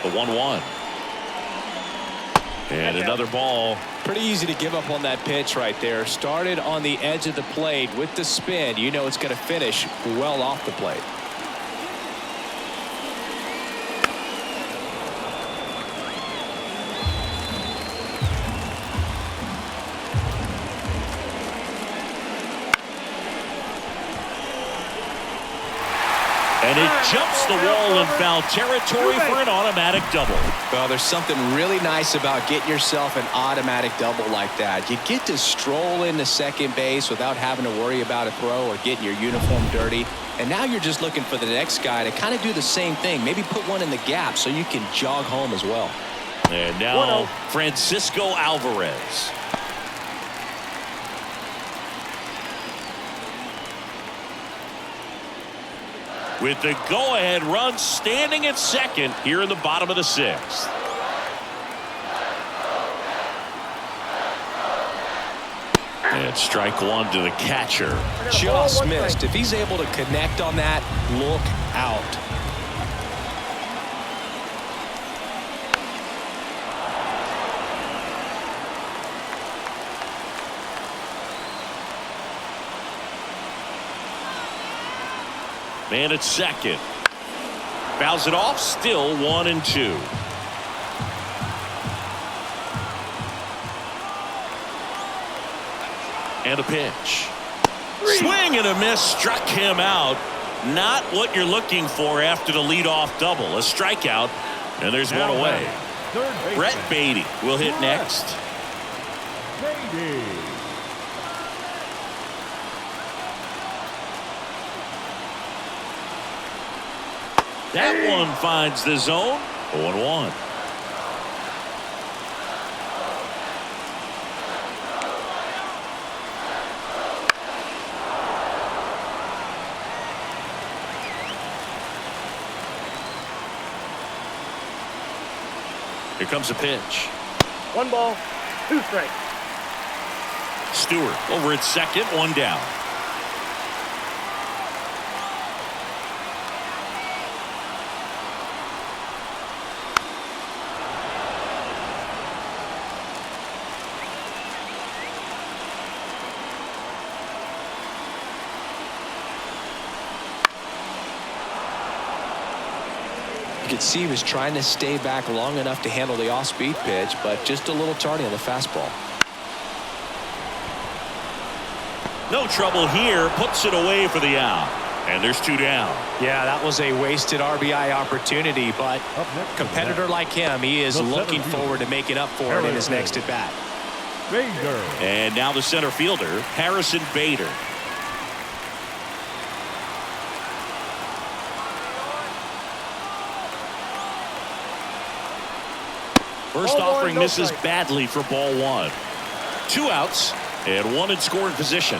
The 1-1. And another ball. Pretty easy to give up on that pitch right there. Started on the edge of the plate with the spin. You know it's going to finish well off the plate. And it jumps the wall in foul territory for an automatic double. Well, there's something really nice about getting yourself an automatic double like that. You get to stroll into second base without having to worry about a throw or getting your uniform dirty. And now you're just looking for the next guy to kind of do the same thing. Maybe put one in the gap so you can jog home as well. And now Francisco Alvarez. With the go-ahead run standing at second here in the bottom of the 6th. And strike one to the catcher. Just missed. If he's able to connect on that, look out. Man at second. Fouls it off. Still 1-2. And a pitch. Swing and a miss. Struck him out. Not what you're looking for after the leadoff double. A strikeout. And there's one away. Brett Beatty will hit next. Beatty. That one finds the zone. 0-1. Here comes a pitch. 1 ball, 2 strikes. Stewart over at second, 1 down. You could see he was trying to stay back long enough to handle the off-speed pitch, but just a little tardy on the fastball. No trouble here. Puts it away for the out. And there's 2 down. Yeah, that was a wasted RBI opportunity, but a competitor like him, he is looking forward to making up for it in his next at-bat. Bader. And now the center fielder, Harrison Bader. First offering misses badly for ball 1. 2 outs and 1 in scoring position.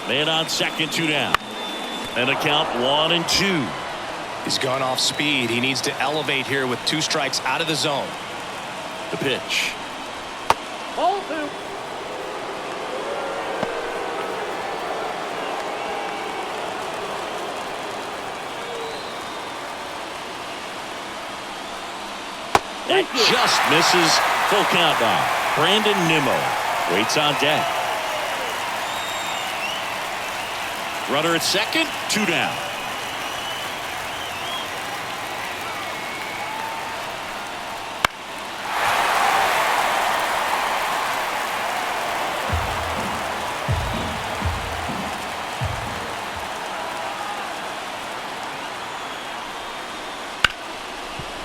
Man on second, 2 down. And a count 1-2. He's gone off speed. He needs to elevate here with 2 strikes out of the zone. The pitch. Ball 2. It just misses. Full count now. Brandon Nimmo waits on deck. Runner at second, 2 down.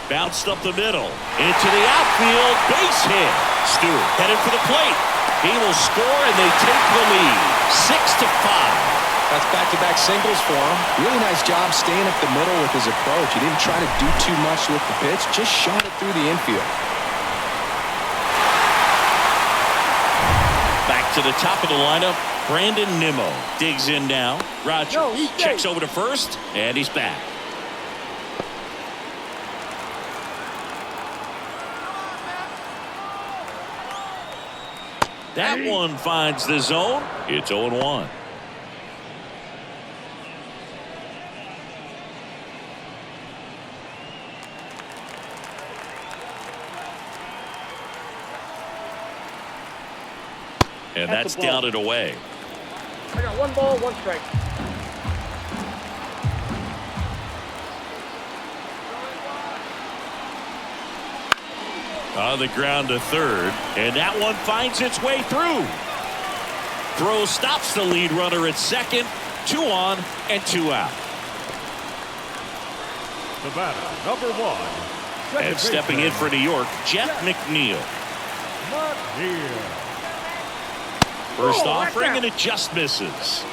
Bounced up the middle. Into the outfield. Base hit. Stewart headed for the plate. He will score and they take the lead. 6-5. That's back-to-back singles for him. Really nice job staying up the middle with his approach. He didn't try to do too much with the pitch. Just shot it through the infield. Back to the top of the lineup. Brandon Nimmo digs in now. Roger checks over to first, and he's back. That one finds the zone. It's 0-1. And that's down and away. I got 1 ball, 1 strike. On the ground to third, and that one finds its way through. Throw stops the lead runner at second. 2 on and 2 out. The batter, number 1. And stepping in for New York, Jeff McNeil. Not here. First offering, and it just misses.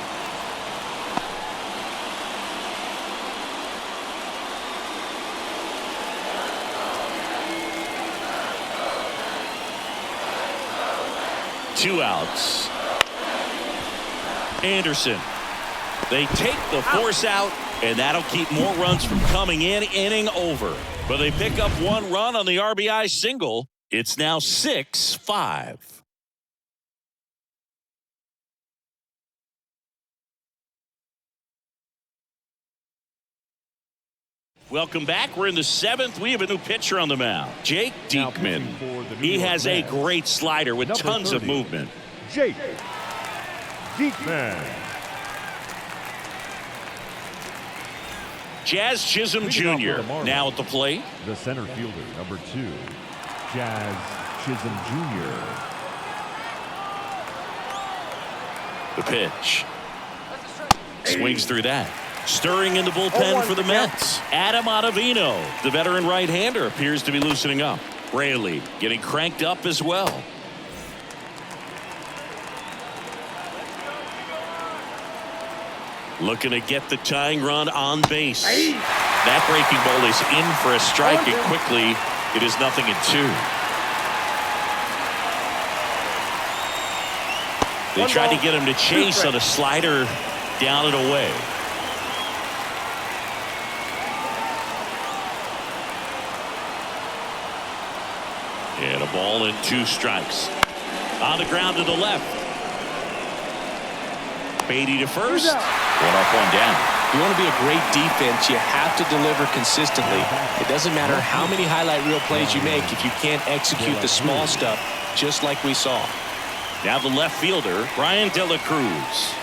Two outs. Anderson. They take the force out, and that'll keep more runs from coming in. Inning over. But they pick up one run on the RBI single. It's now 6-5. Welcome back. We're in the 7th. We have a new pitcher on the mound, Jake Diekman. He has a great slider with tons of movement. Jake Diekman. Jazz Chisholm Jr. now at the plate. The center fielder, number 2, Jazz Chisholm Jr. The pitch. Swings through that. Stirring in the bullpen for the Mets. Adam Ottavino, the veteran right-hander, appears to be loosening up. Raley getting cranked up as well. Looking to get the tying run on base. That breaking ball is in for a strike, and quickly it is 0-2. They tried to get him to chase on a slider down and away. And a ball and 2 strikes. On the ground to the left. Beatty to first. 1 up, 1 down. You want to be a great defense, you have to deliver consistently. It doesn't matter how many highlight reel plays you make if you can't execute the small stuff, just like we saw. Now the left fielder, Brian De La Cruz.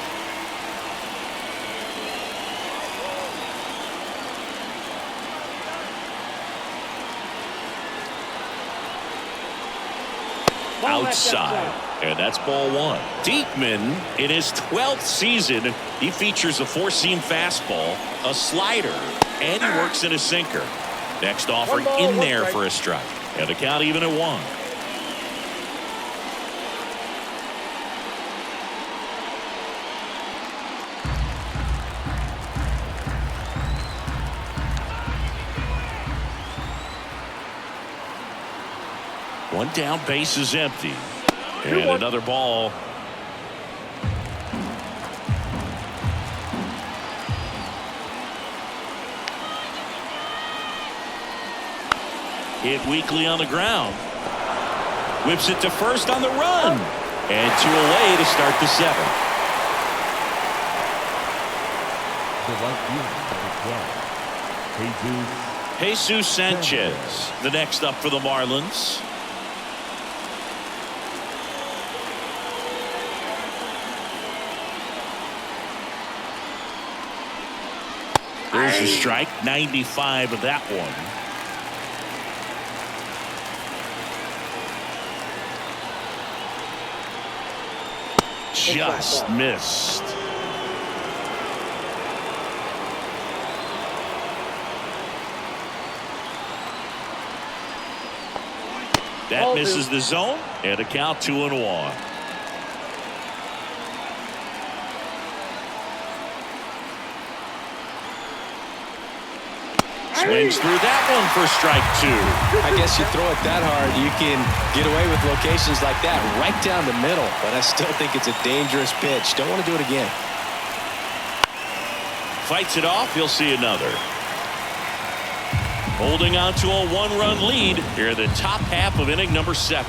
Outside, and that's ball 1. Diekman, in his 12th season, he features a 4-seam fastball, a slider, and he works in a sinker. Next offering in there for a strike, and the count even at 1. One down, base is empty. And another ball. Hit weakly on the ground. Whips it to first on the run. And 2 away to start the 7th. The right fielder, number 12, Jesus Sanchez, the next up for the Marlins. There's a strike, 95 of that one. Just missed. That misses the zone, and a count 2-1. Swings through that one for strike 2. I guess you throw it that hard, you can get away with locations like that right down the middle, but I still think it's a dangerous pitch. Don't want to do it again. Fights it off. He'll see another. Holding on to a 1-run lead here in the top half of inning number 7.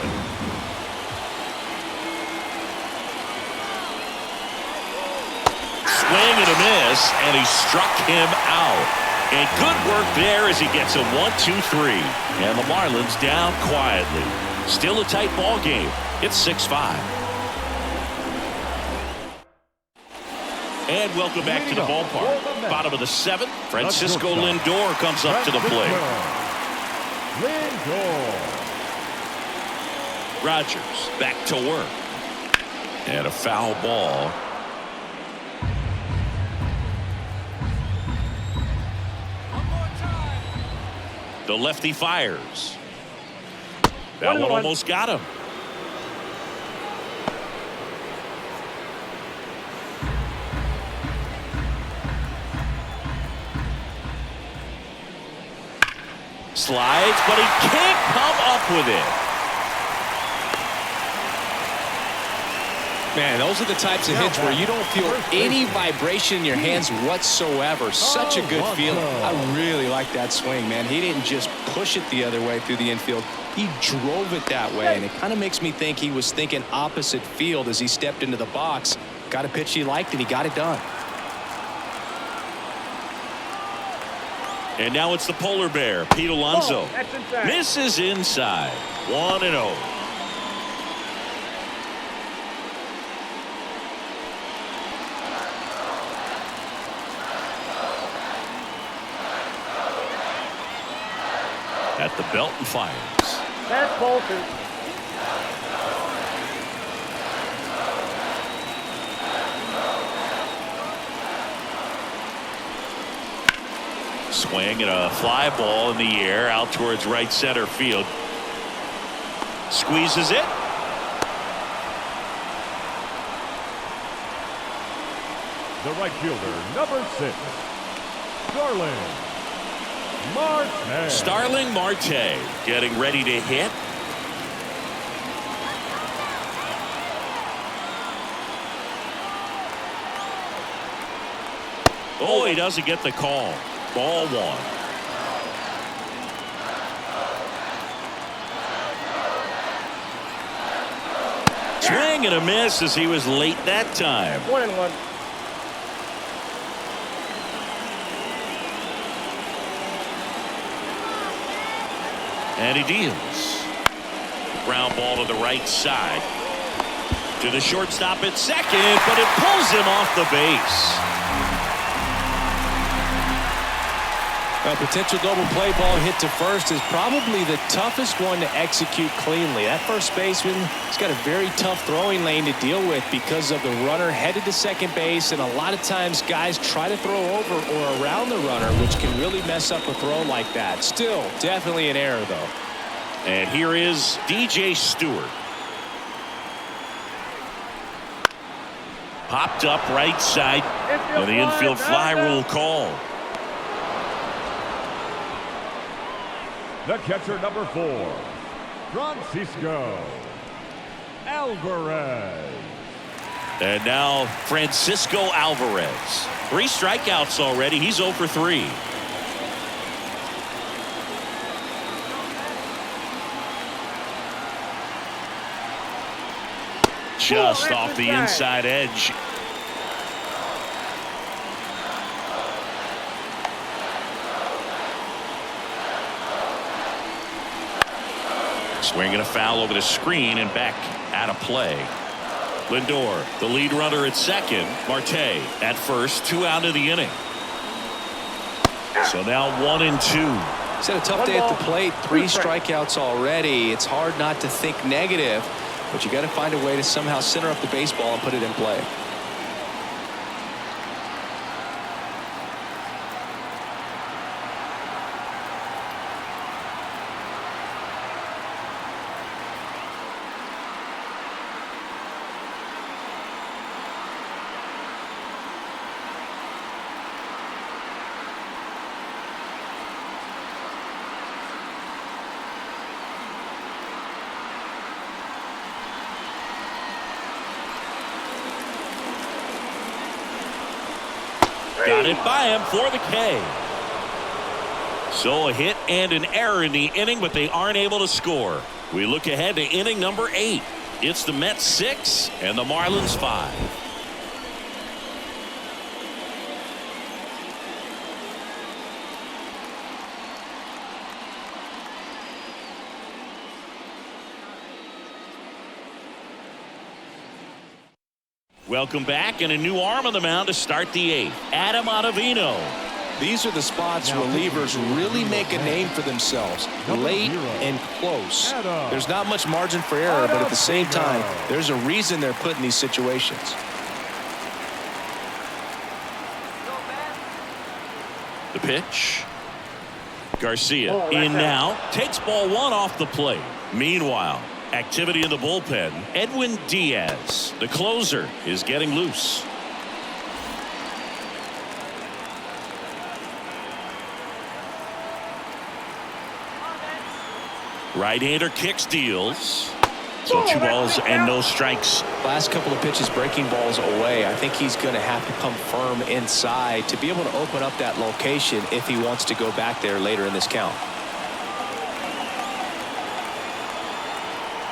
Swing and a miss, and he struck him out. And good work there as he gets a 1-2-3. And the Marlins down quietly. Still a tight ball game. It's 6-5. And welcome back to the ballpark. Bottom of the 7th. Francisco Lindor comes up to the plate. Lindor. Rogers back to work. And a foul ball. The lefty fires. That one almost got him. Slides, but he can't come up with it. Man, those are the types of hits where you don't feel any vibration in your hands whatsoever. Such a good feeling. I really like that swing, man. He didn't just push it the other way through the infield. He drove it that way, and it kind of makes me think he was thinking opposite field as he stepped into the box. Got a pitch he liked, and he got it done. And now it's the polar bear, Pete Alonso. Misses inside. 1-0. At the belt and fires. That's ball 2. Swing and a fly ball in the air out towards right center field. Squeezes it. The right fielder, number 6, Starling Marte getting ready to hit. Oh, he doesn't get the call. Ball 1. Swing and a miss as he was late that time. 1-1. And he deals. Ground ball to the right side. To the shortstop at second, but it pulls him off the base. A potential double play ball hit to first is probably the toughest one to execute cleanly. That first baseman has got a very tough throwing lane to deal with because of the runner headed to second base, and a lot of times guys try to throw over or around the runner, which can really mess up a throw like that. Still, definitely an error, though. And here is DJ Stewart. Popped up right side, and the infield fly rule call. The catcher, number 4, Francisco Alvarez. And now Francisco Alvarez. 3 strikeouts already. He's 0 for 3. Just off the inside edge. Swinging a foul over the screen and back out of play. Lindor, the lead runner at second. Marte at first. 2 out of the inning. So now 1-2. He's had a tough day at the plate. 3 strikeouts already. It's hard not to think negative, but you got to find a way to somehow center up the baseball and put it in play. Got it by him for the K. So a hit and an error in the inning, but they aren't able to score. We look ahead to inning number 8. It's the Mets 6 and the Marlins 5. Welcome back, and a new arm on the mound to start the 8th. Adam Ottavino. These are the spots relievers really make a name for themselves. Late and close. There's not much margin for error, but at the same time, there's a reason they're put in these situations. The pitch. Garcia in now. Takes ball 1 off the plate. Meanwhile, activity in the bullpen. Edwin Diaz, the closer, is getting loose. Right-hander kicks, deals. So 2 balls and no strikes. Last couple of pitches breaking balls away. I think he's going to have to come firm inside to be able to open up that location if he wants to go back there later in this count.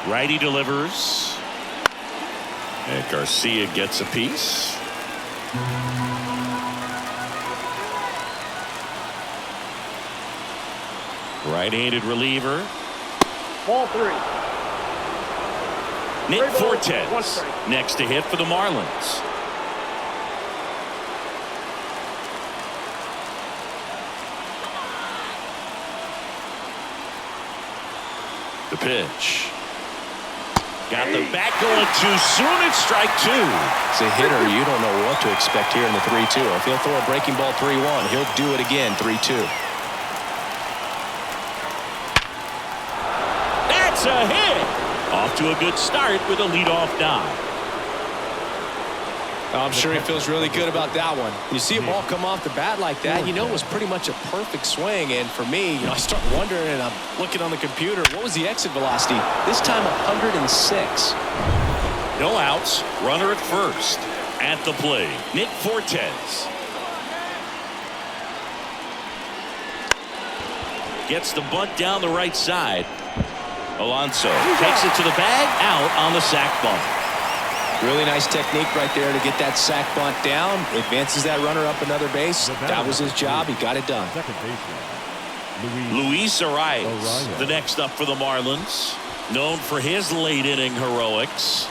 Righty delivers. And Garcia gets a piece. Right-handed reliever. Ball 3. Nick 3 balls, 1 Fortes strike. next to hit for the Marlins. The pitch. Got the bat going too soon. It's strike 2. As a hitter, you don't know what to expect here in the 3-2. If he'll throw a breaking ball 3-1, he'll do it again 3-2. That's a hit. Off to a good start with a leadoff dive. I'm sure he feels really good about that one. You see a ball come off the bat like that, you know it was pretty much a perfect swing. And for me, I start wondering, and I'm looking on the computer, what was the exit velocity? This time 106. No outs. Runner at first. At the plate, Nick Fortes. Gets the bunt down the right side. Alonso takes it to the bag, out on the sac bunt. Really nice technique right there to get that sac bunt down. Advances that runner up another base. That was his job. He got it done. Second baseman, Luis Arias, the next up for the Marlins. Known for his late inning heroics.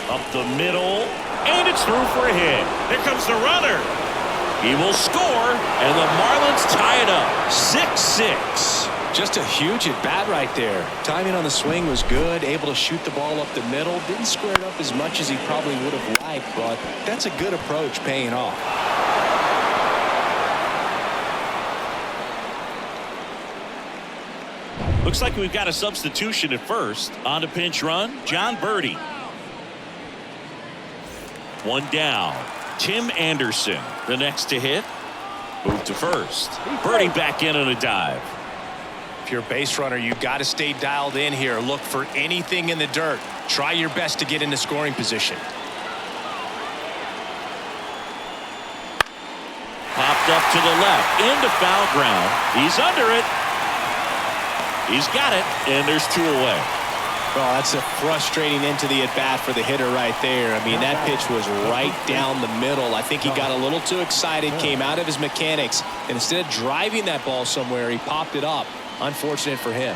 Up the middle, and it's through for a hit. Here comes the runner. He will score, and the Marlins tie it up 6-6. Just a huge at bat right there. Timing on the swing was good. Able to shoot the ball up the middle. Didn't square it up as much as he probably would have liked, but that's a good approach paying off. Looks like we've got a substitution at first. On to pinch run, John Birdie. One down. Tim Anderson, the next to hit. Move to first. Birdie back in on a dive. If you're a base runner, you've got to stay dialed in here. Look for anything in the dirt. Try your best to get into scoring position. Popped up to the left, into foul ground. He's under it. He's got it, and there's 2 away. Oh, that's a frustrating into the at-bat for the hitter right there. I mean, that pitch was right down the middle. I think he got a little too excited, came out of his mechanics, and instead of driving that ball somewhere, he popped it up. Unfortunate for him.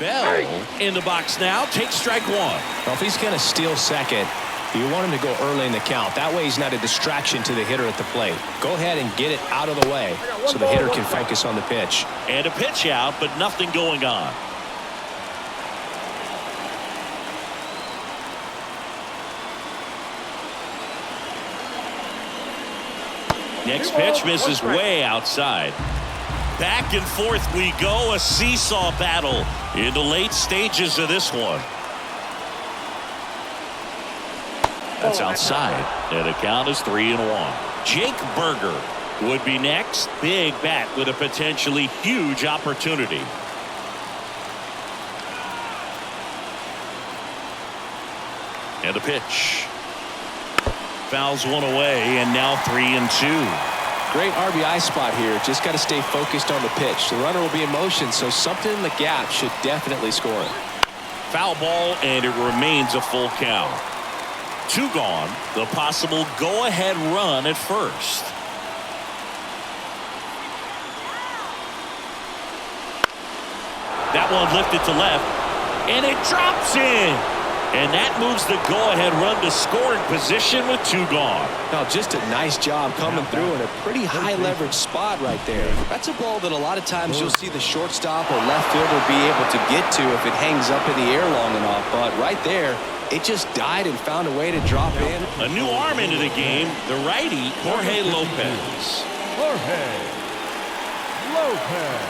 Bell in the box now, takes strike 1. Well, if he's going to steal second, you want him to go early in the count. That way he's not a distraction to the hitter at the plate. Go ahead and get it out of the way so the hitter can focus on the pitch. And a pitch out, but nothing going on. Next pitch misses way outside. Back and forth we go, a seesaw battle in the late stages of this one. That's outside, and the count is 3-1. Jake Berger would be next. Big bat with a potentially huge opportunity. And the pitch. Fouls one away, and now 3-2. Great RBI spot here. Just got to stay focused on the pitch. The runner will be in motion, so something in the gap should definitely score it. Foul ball, and it remains a full count. 2 gone. The possible go-ahead run at first. That one lifted to left, and it drops in. And that moves the go-ahead run to scoring position with 2 gone. Now, just a nice job coming through in a pretty high leverage spot right there. That's a ball that a lot of times you'll see the shortstop or left fielder be able to get to if it hangs up in the air long enough. But right there, it just died and found a way to drop in. A new arm into the game, the righty, Jorge Lopez. Jorge Lopez.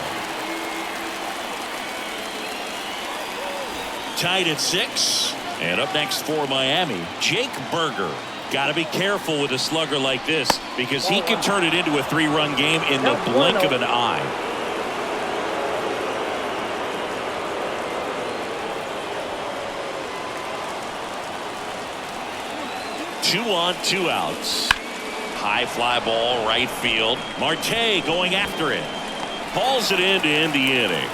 Tied at 6. And up next for Miami, Jake Berger. Got to be careful with a slugger like this because he can turn it into a 3-run game in the blink of an eye. 2 on, 2 outs. High fly ball, right field. Marte going after it. Hauls it in to end the inning.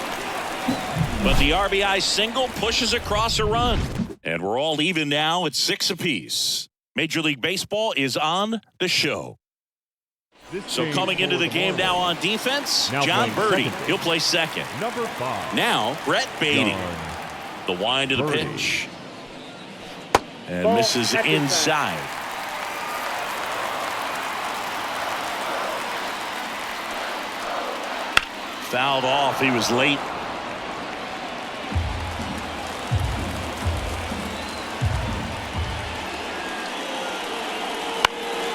But the RBI single pushes across a run. And we're all even now at 6 apiece. Major League Baseball is on the show. So coming into the game now on defense, John Birdie. He'll play second. Number 5. Now, Brett Beatty. The wind of the pitch. And misses inside. Fouled off. He was late.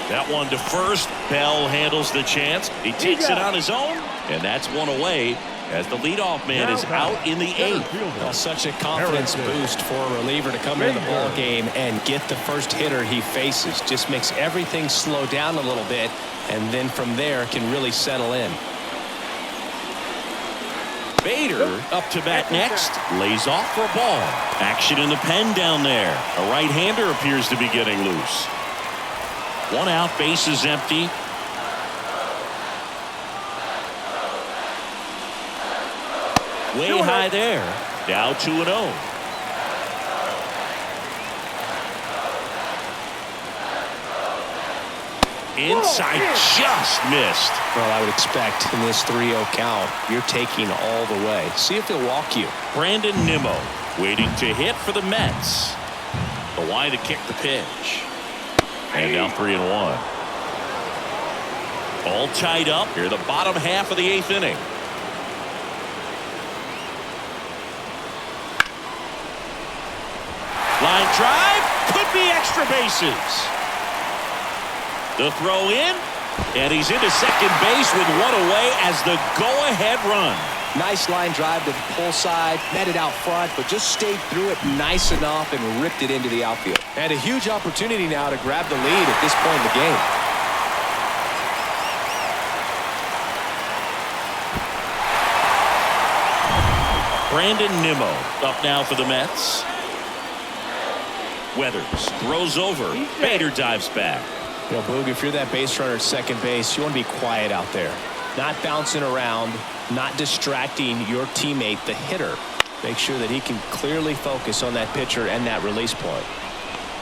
That one to first. Bell handles the chance. He takes it on his own, and that's one away as the leadoff man is out in the 8th. Well, such a confidence boost for a reliever to come into the ball game and get the first hitter he faces. Just makes everything slow down a little bit, and then from there can really settle in. Bader up to bat next. Lays off for a ball. Action in the pen down there. A right-hander appears to be getting loose. 1 out, base is empty. Way high there. Now 2-0. Inside, just missed. Well, I would expect in this 3-0 count, you're taking all the way. See if he'll walk you. Brandon Nimmo waiting to hit for the Mets. The wind to kick the pitch. And now 3-1. All tied up here, the bottom half of the 8th inning. Line drive, could be extra bases. The throw in, and he's into second base with 1 away as the go-ahead run. Nice line drive to the pull side, met it out front, but just stayed through it nice enough and ripped it into the outfield. And a huge opportunity now to grab the lead at this point in the game. Brandon Nimmo up now for the Mets. Weathers throws over. Bader dives back. You know, Boog, if you're that base runner at second base, you want to be quiet out there. Not bouncing around, not distracting your teammate, the hitter. Make sure that he can clearly focus on that pitcher and that release point.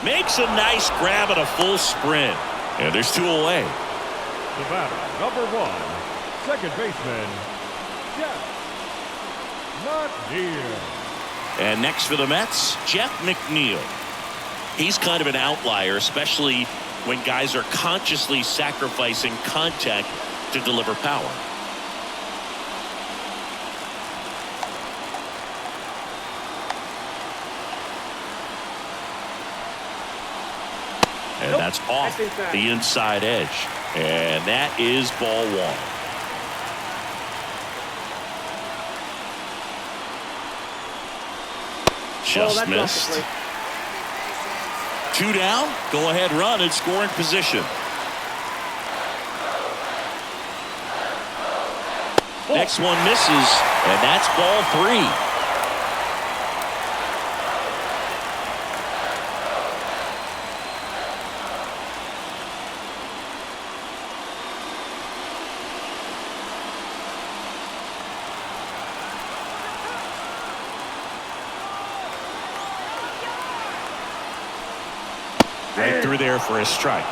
Makes a nice grab at a full sprint. And there's 2 away. The batter, number 1, second baseman, Jeff McNeil. And next for the Mets, Jeff McNeil. He's kind of an outlier, especially when guys are consciously sacrificing contact to deliver power. And that's off the inside edge. And that is ball 1. Just missed. 2 down. Go ahead run in scoring position. Next one misses, and that's ball 3. Right through there for a strike.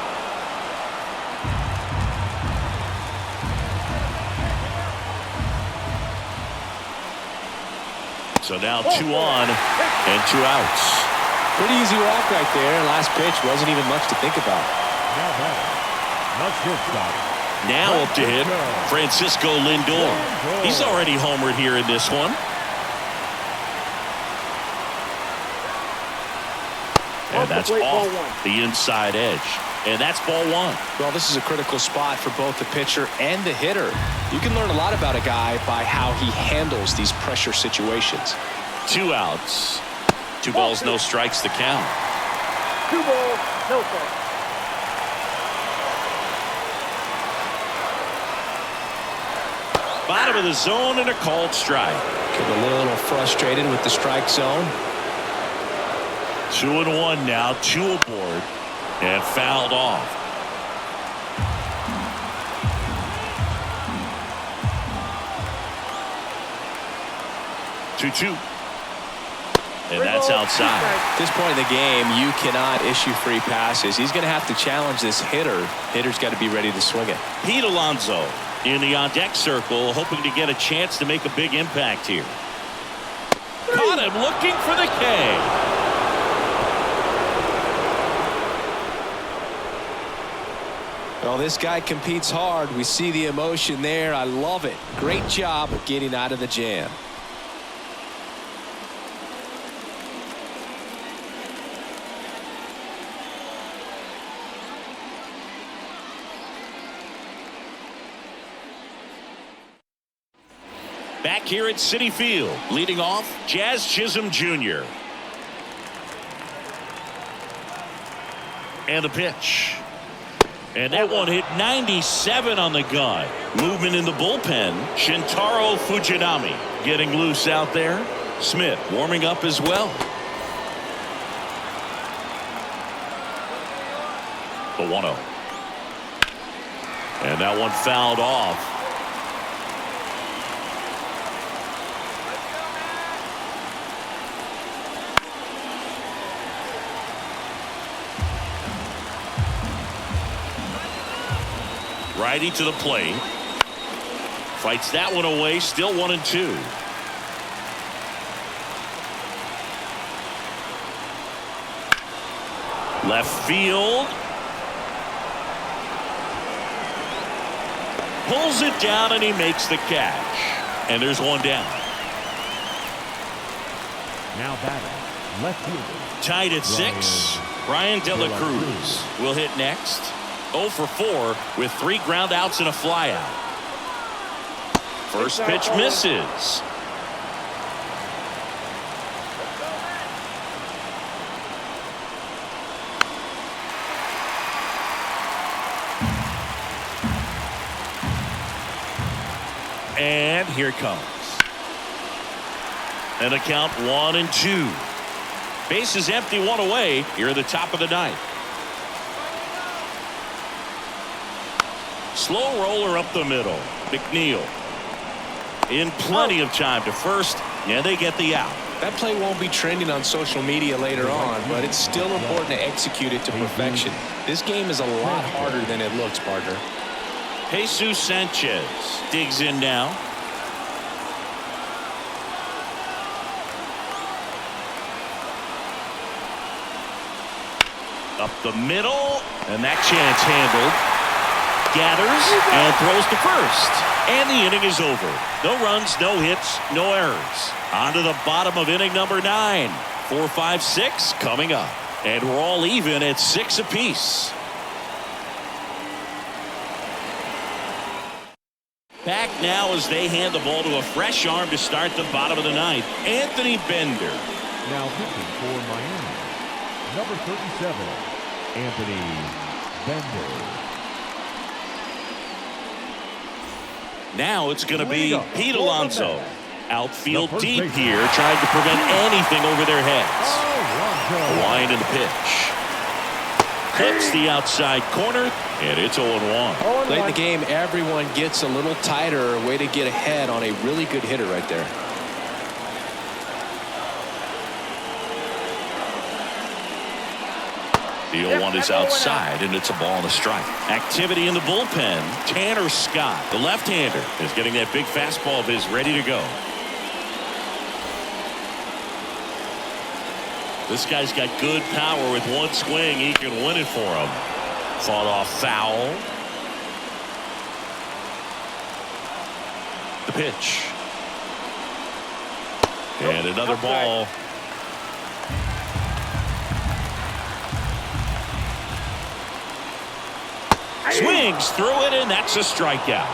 So now 2 on and 2 outs. Pretty easy walk right there. Last pitch wasn't even much to think about. Now up to hit Francisco Lindor. He's already homered here in this one. And that's off the inside edge. And that's ball 1. Well, this is a critical spot for both the pitcher and the hitter. You can learn a lot about a guy by how he handles these pressure situations. 2 outs. 2 balls, no strikes to count. 2 balls, no strikes. Bottom of the zone and a called strike. Get a little frustrated with the strike zone. 2-1 now, 2 aboard, and fouled off. 2-2. And that's outside. At this point in the game, you cannot issue free passes. He's going to have to challenge this hitter. Hitter's got to be ready to swing it. Pete Alonso in the on-deck circle, hoping to get a chance to make a big impact here. Caught him looking for the K. Well, this guy competes hard. We see the emotion there. I love it. Great job of getting out of the jam. Back here at Citi Field, leading off, Jazz Chisholm Jr. And the pitch. And that one hit 97 on the gun. Movement in the bullpen. Shintaro Fujinami getting loose out there. Smith warming up as well. The 1-0. And that one fouled off. Righty to the plate. Fights that one away. Still 1-2. Left field. Pulls it down and he makes the catch. And there's one down. Now batting, left fielder. Tied at 6. Brian De La Cruz will hit next. 0 for 4 with 3 ground outs and a flyout. First pitch misses. And here it comes. And a count 1-2. Bases empty, 1 away here at the top of the 9th. Slow roller up the middle. McNeil in plenty of time to first, and they get the out. That play won't be trending on social media later on, but it's still important to execute it to perfection. This game is a lot harder than it looks, partner. Jesus Sanchez digs in now. Up the middle, and that chance handled. Gathers and throws to first. And the inning is over. No runs, no hits, no errors. On to the bottom of inning number 9. 4, 5, 6 coming up. And we're all even at 6 apiece. Back now as they hand the ball to a fresh arm to start the bottom of the 9th. Anthony Bender. Now pitching for Miami, number 37, Anthony Bender. Now it's going to be Pete Alonso. Outfield deep here, trying to prevent anything over their heads. A wind in the pitch. Clips the outside corner, and it's 0-1. Late in the game, everyone gets a little tighter. A way to get ahead on a really good hitter right there. The 0-1 is outside, and it's a ball and a strike. Activity in the bullpen. Tanner Scott, the left-hander, is getting that big fastball of his ready to go. This guy's got good power. With one swing, he can win it for him. Fought off foul. The pitch. And another ball. Swings through it, and that's a strikeout.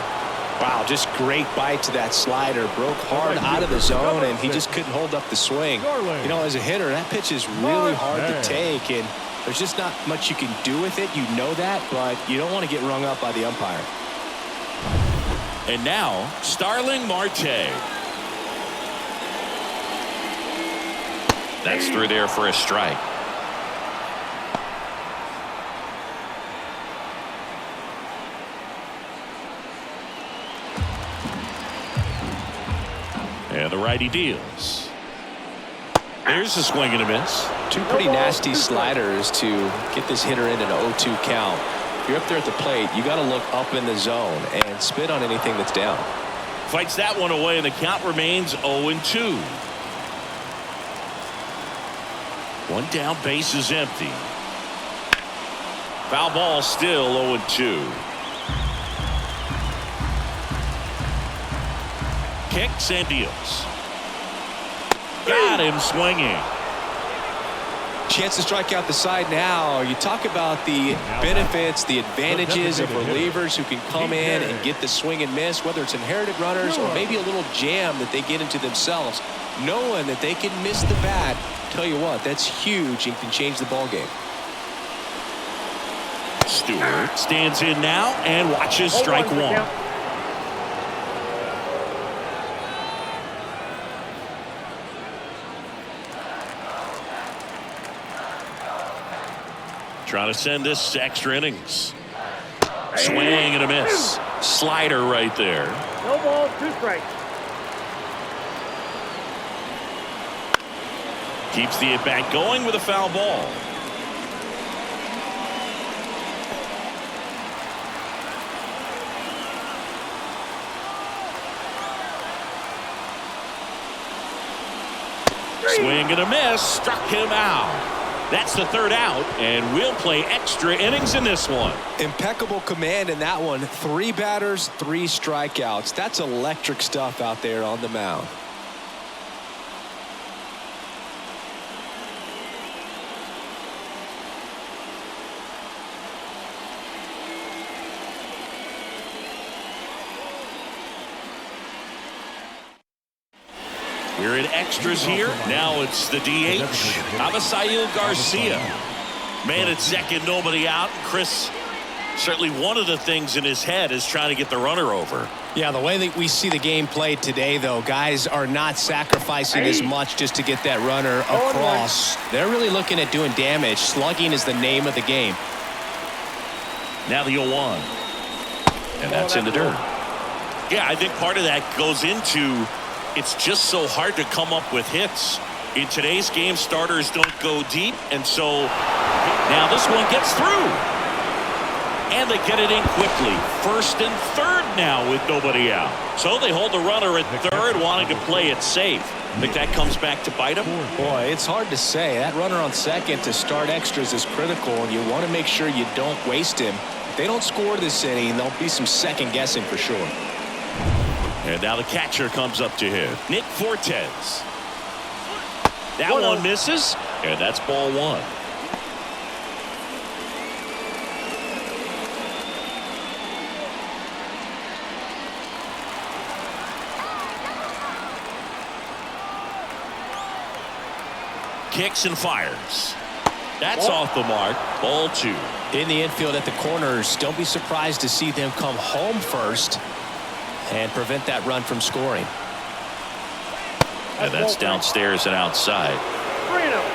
Wow, just great bite to that slider. Broke hard out of the zone, and he just couldn't hold up the swing. You know, as a hitter, that pitch is really hard to take, and there's just not much you can do with it. You know that, but you don't want to get rung up by the umpire. And now, Starling Marte. That's through there for a strike. And the righty deals. There's a swing and a miss. Two pretty nasty sliders to get this hitter in an 0-2 count. If you're up there at the plate, you got to look up in the zone and spit on anything that's down. Fights that one away, and the count remains 0-2. One down, base is empty. Foul ball, still 0-2. Kicks and deals. Got him swinging. Chance to strike out the side now. You talk about the benefits, the advantages of relievers who can come in and get the swing and miss, whether it's inherited runners or maybe a little jam that they get into themselves. Knowing that they can miss the bat, tell you what, that's huge and can change the ball game. Stewart stands in now and watches strike one. Trying to send this to extra innings. Swing and a miss. Slider right there. No balls, 2 strikes. Keeps the at-bat going with a foul ball. Swing and a miss. Struck him out. That's the 3rd out, and we'll play extra innings in this one. Impeccable command in that one. 3 batters, 3 strikeouts. That's electric stuff out there on the mound. We're in extras here. Now it's the DH, Avisail Garcia. Man at second, nobody out. Chris, certainly one of the things in his head is trying to get the runner over. Yeah, the way that we see the game played today, though, guys are not sacrificing as much just to get that runner across. They're really looking at doing damage. Slugging is the name of the game. Now the 0-1. And that's in the dirt. Yeah, I think part of that goes into it's just so hard to come up with hits. In today's game, starters don't go deep, and so now this one gets through. And they get it in quickly. 1st and 3rd now with nobody out. So they hold the runner at 3rd, wanting to play it safe. Think that comes back to bite them? Boy, it's hard to say. That runner on second to start extras is critical, and you want to make sure you don't waste him. If they don't score this inning, there'll be some second guessing for sure. And now the catcher comes up to hit. Nick Fortes. That one misses, and that's ball 1. Kicks and fires. That's off the mark. Ball 2. In the infield at the corners, don't be surprised to see them come home first and prevent that run from scoring. And that's downstairs and outside. 3-0.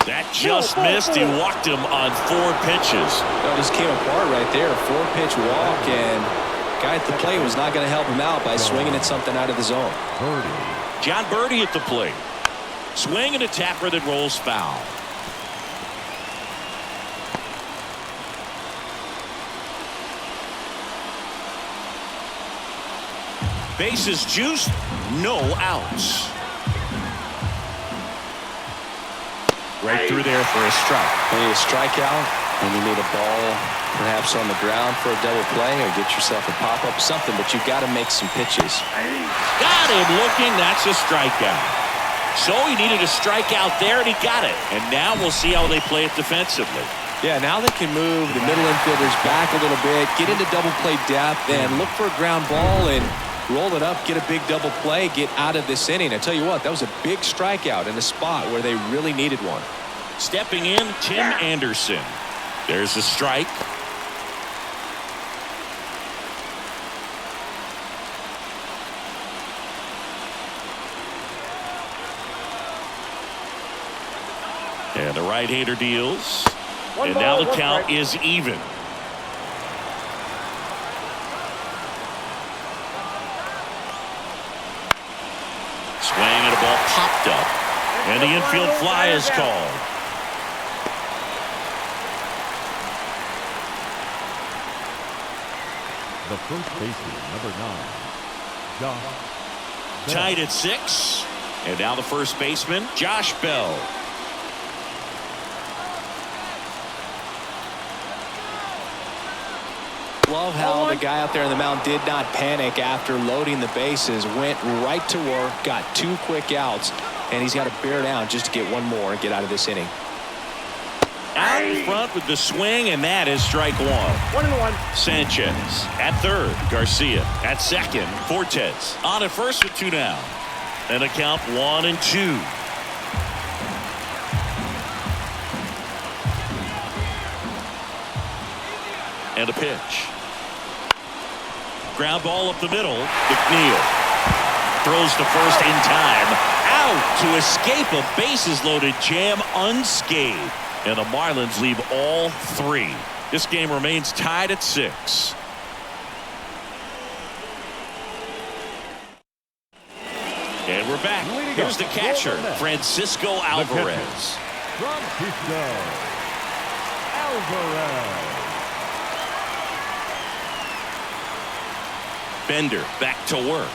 That just missed. He walked him on 4 pitches. That just came apart right there. 4-pitch walk, and guy at the plate was not going to help him out by swinging at something out of the zone. John Birdie at the plate. Swing and a tapper that rolls foul. Bases juiced, no outs. Right through there for a strike. A strikeout And you need a ball perhaps on the ground for a double play or get yourself a pop-up, something, but you've got to make some pitches. Got him looking. That's a strikeout. So he needed a strikeout there, and he got it. And now we'll see how they play it defensively. Yeah, now they can move the middle infielders back a little bit, get into double play depth, and look for a ground ball and roll it up, get a big double play, get out of this inning. I tell you what, that was a big strikeout in a spot where they really needed one. Stepping in, Tim Anderson. There's a strike. And the right-hander deals. And now the count is even. Swing and a ball popped up. And the infield fly is called. The first baseman, number 9, Josh Bell. Tied at 6. And now the first baseman, Josh Bell. Love how the guy out there in the mound did not panic after loading the bases, went right to work, got 2 quick outs, and he's got to bear down just to get one more and get out of this inning. Out in front with the swing, and that is strike 1. 1-1. Sanchez at third. Garcia at second. Fortes on at first with 2 down. And a count 1-2. And a pitch. Ground ball up the middle. McNeil throws to first in time. Out to escape a bases loaded jam unscathed. And the Marlins leave all 3. This game remains tied at 6. And we're back. Here's the catcher, Francisco Alvarez. Francisco Alvarez. Bender back to work.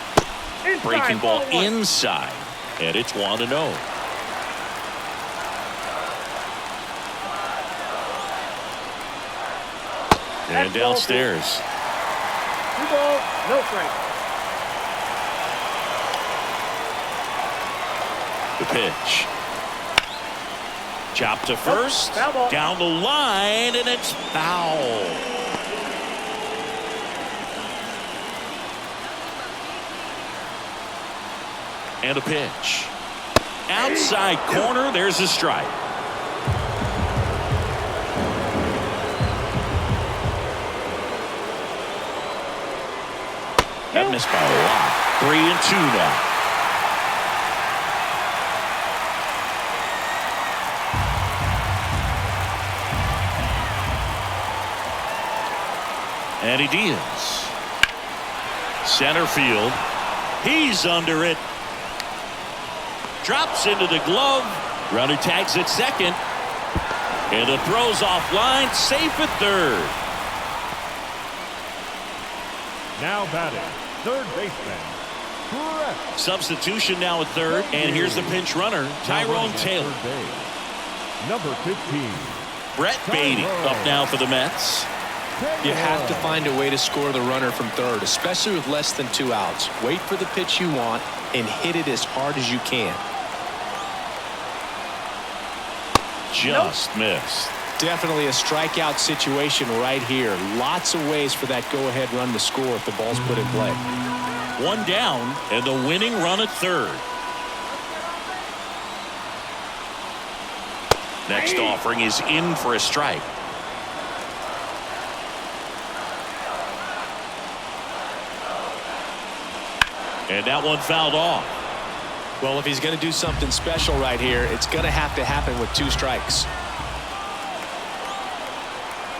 Breaking ball inside. And it's 1-0. And downstairs. 2 balls, no strike. The pitch. Chop to first. Foul ball. Down the line, and it's foul. And a pitch. Outside corner, there's a strike. That missed by a lot. 3-2 now. And he deals. Center field. He's under it. Drops into the glove. Runner tags at second. And the throw's offline. Safe at third. Now batting, third baseman, Brett. Substitution now at third. And here's the pinch runner, Tyrone Taylor. Number 15. Brett Beatty up now for the Mets. You have to find a way to score the runner from third, especially with less than 2 outs. Wait for the pitch you want and hit it as hard as you can. Just missed. Definitely a strikeout situation right here. Lots of ways for that go-ahead run to score if the ball's put in play. 1 down and the winning run at third. Next offering is in for a strike. And that one fouled off. Well, if he's going to do something special right here, it's going to happen with 2 strikes.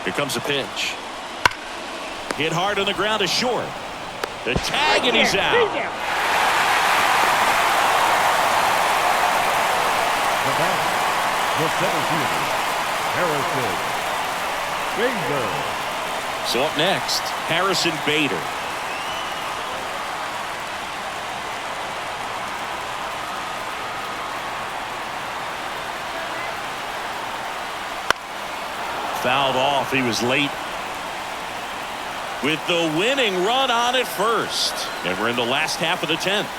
Here comes a pitch. Hit hard on the ground to short. The tag, and he's out. The batter, the center fielder, Harrison Bader. So up next, Harrison Bader. Fouled off. He was late. With the winning run on at first. And we're in the last half of the 10th.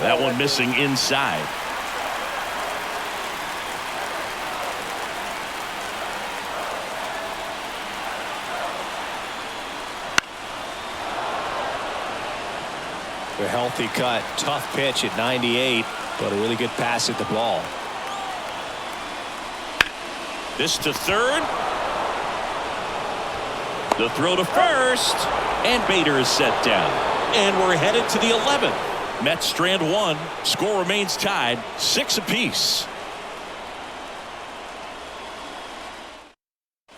That one missing inside. A healthy cut. Tough pitch at 98, but a really good pass at the ball. This to third. The throw to first. And Bader is set down. And we're headed to the 11th. Mets strand one. Score remains tied. 6 apiece.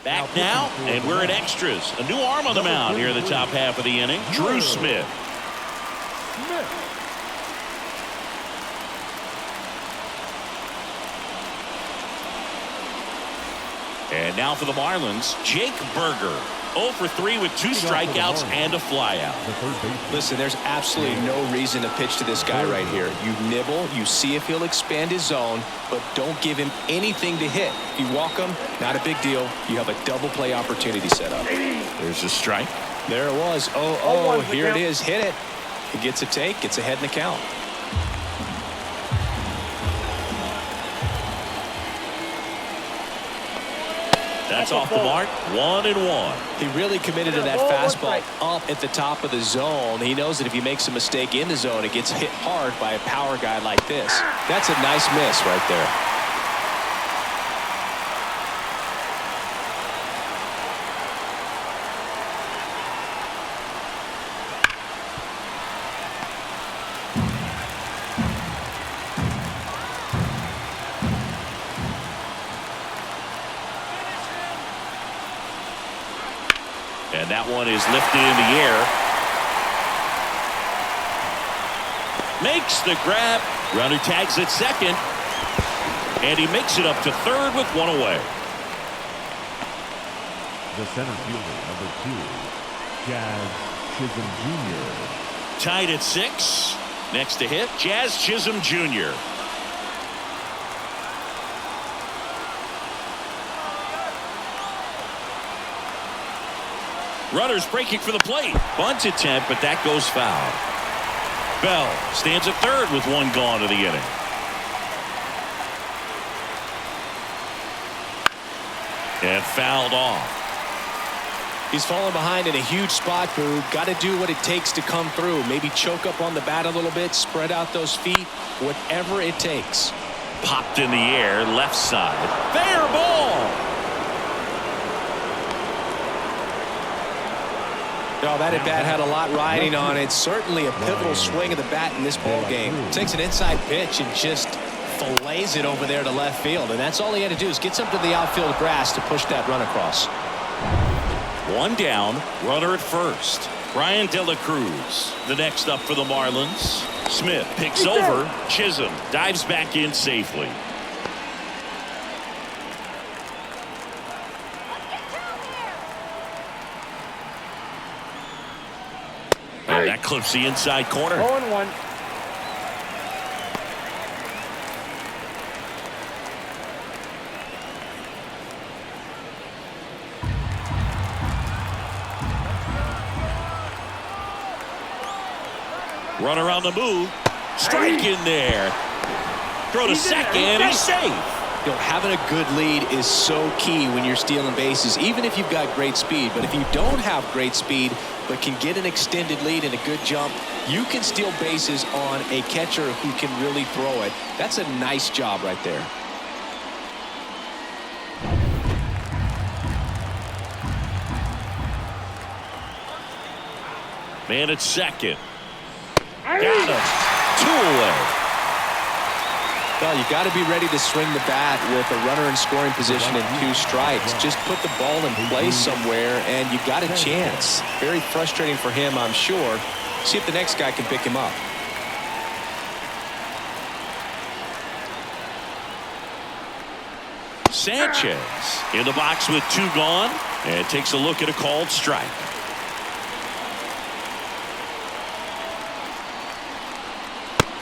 Back now, and we're at extras. A new arm on the mound here in the top half of the inning. Drew Smith. And now for the Marlins, Jake Berger. 0 for 3 with 2 strikeouts and a flyout. Listen, there's absolutely no reason to pitch to this guy right here. You nibble, you see if he'll expand his zone, but don't give him anything to hit. If you walk him, not a big deal. You have a double play opportunity set up. There's a strike. There it was. Oh, here it is. Hit it. He gets a take, gets ahead in the count. That's off the mark. 1-1. He really committed to that fastball up at the top of the zone. He knows that if he makes a mistake in the zone, it gets hit hard by a power guy like this. That's a nice miss right there. And that one is lifted in the air. Makes the grab. Runner tags at second. And he makes it up to third with 1 away. The center fielder, number 2, Jazz Chisholm Jr. Tied at 6. Next to hit, Jazz Chisholm Jr. Runners breaking for the plate. Bunt attempt, but that goes foul. Bell stands at third with 1 gone to the inning. And fouled off. He's fallen behind in a huge spot, Boo. Got to do what it takes to come through. Maybe choke up on the bat a little bit, spread out those feet, whatever it takes. Popped in the air, left side. Fair ball. No, that at bat had a lot riding on it. Certainly a pivotal swing of the bat in this ball game. Takes an inside pitch and just fillets it over there to left field. And that's all he had to do is get something to the outfield grass to push that run across. 1 down, runner at first. Brian De La Cruz, the next up for the Marlins. Smith picks over. Chisholm dives back in safely. And that clips the inside corner. 0-1. Runner on the move. Strike in there. Throw to second. He's safe. You know, having a good lead is so key when you're stealing bases, even if you've got great speed. But if you don't have great speed but can get an extended lead and a good jump, you can steal bases on a catcher who can really throw it. That's a nice job right there. Man at second. Got him. 2 away. Well, you got to be ready to swing the bat with a runner in scoring position and 2 strikes. Just put the ball in place somewhere and you got a chance. Very frustrating for him, I'm sure. See if the next guy can pick him up. Sanchez in the box with 2 gone and takes a look at a called strike.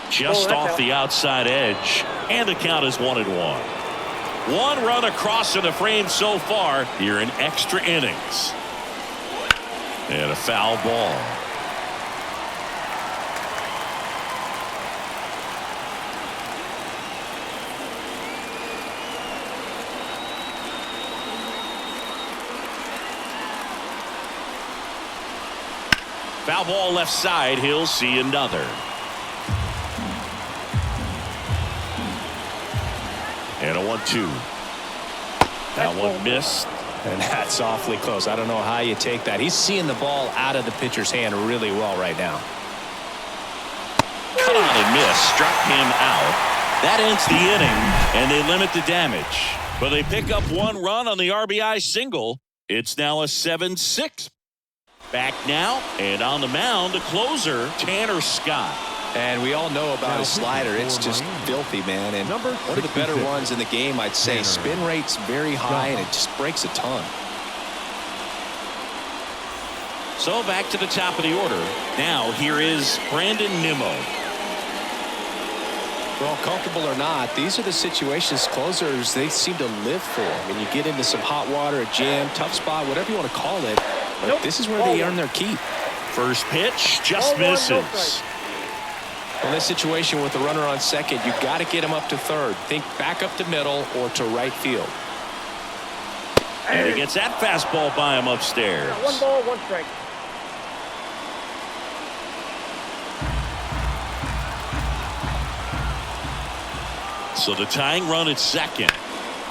Just off the outside edge, and the count is 1-1. 1 run across to the frame so far here in extra innings. And a foul ball. Foul ball left side. He'll see another. And a 1-2. That one missed. And that's awfully close. I don't know how you take that. He's seeing the ball out of the pitcher's hand really well right now. Cut on and miss. Struck him out. That ends the inning, and they limit the damage. But they pick up 1 run on the RBI single. It's now a 7-6. Back now, and on the mound, the closer, Tanner Scott. And we all know about his slider. It's just filthy, man. And one of the better ones in the game, I'd say. Spin rate's very high, and it just breaks a ton. So back to the top of the order. Now here is Brandon Nimmo. Well, comfortable or not, these are the situations closers they seem to live for. When you get into some hot water, a jam, tough spot, whatever you want to call it, but this is where they earn their keep. First pitch just misses. In this situation with the runner on second, you got to get him up to third. Think back up to middle or to right field. And he gets that fastball by him upstairs. 1 ball, 1 strike. So the tying run at second.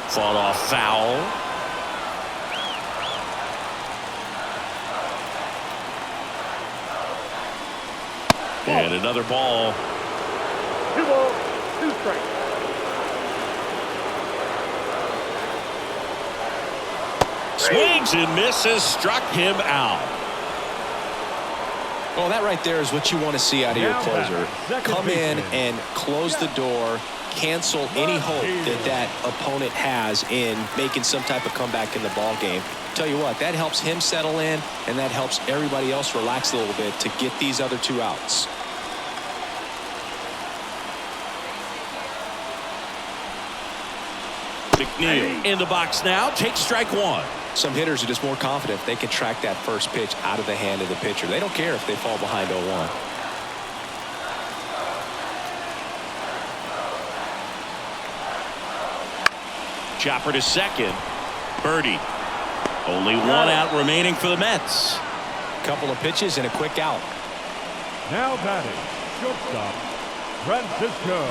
Fought off foul. And another ball. 2 balls, 2 strikes. Swings and misses. Struck him out. Well, that right there is what you want to see out of your closer. Come in and close the door. Cancel any hope that opponent has in making some type of comeback in the ball game. Tell you what, that helps him settle in, and that helps everybody else relax a little bit to get these other 2 outs. McNeil in the box now. Takes strike 1. Some hitters are just more confident they can track that first pitch out of the hand of the pitcher. They don't care if they fall behind 0-1. Chopper to second. Birdie. Only 1 out remaining for the Mets. Couple of pitches and a quick out. Now batting, shortstop, Francisco.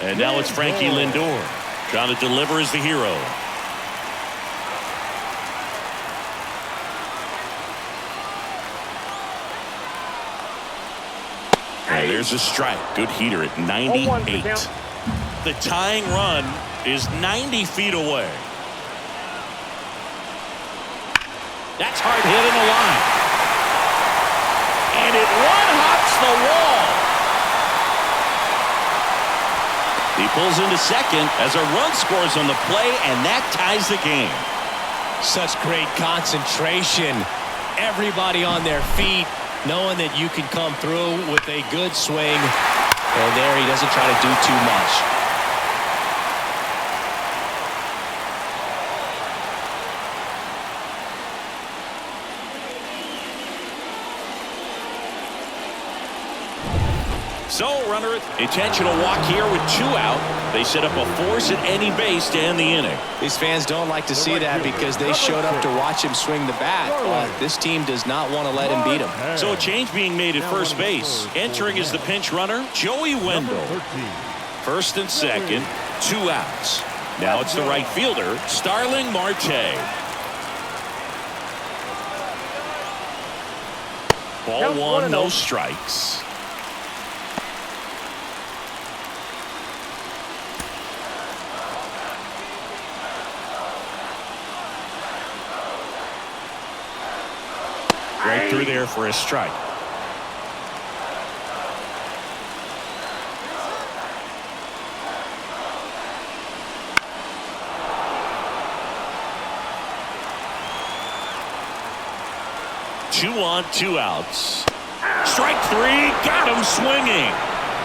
And now it's Frankie Lindor. Trying to deliver as the hero. And there's a strike. Good heater at 98. The tying run is 90 feet away. That's hard hit in the line. And it one-hops the wall. He pulls into second as a run scores on the play, and that ties the game. Such great concentration. Everybody on their feet, knowing that you can come through with a good swing. And there he doesn't try to do too much. So, runner, intentional walk here with 2 out. They set up a force at any base to end the inning. These fans don't like to see that because they showed up to watch him swing the bat. This team does not want to let him beat him. So a change being made at first base. Entering as the pinch runner, Joey Wendell. First and second, 2 outs. Now it's the right fielder, Starling Marte. Ball 1, no strikes. Right through there for a strike. Two on, 2 outs. Strike 3, got him swinging.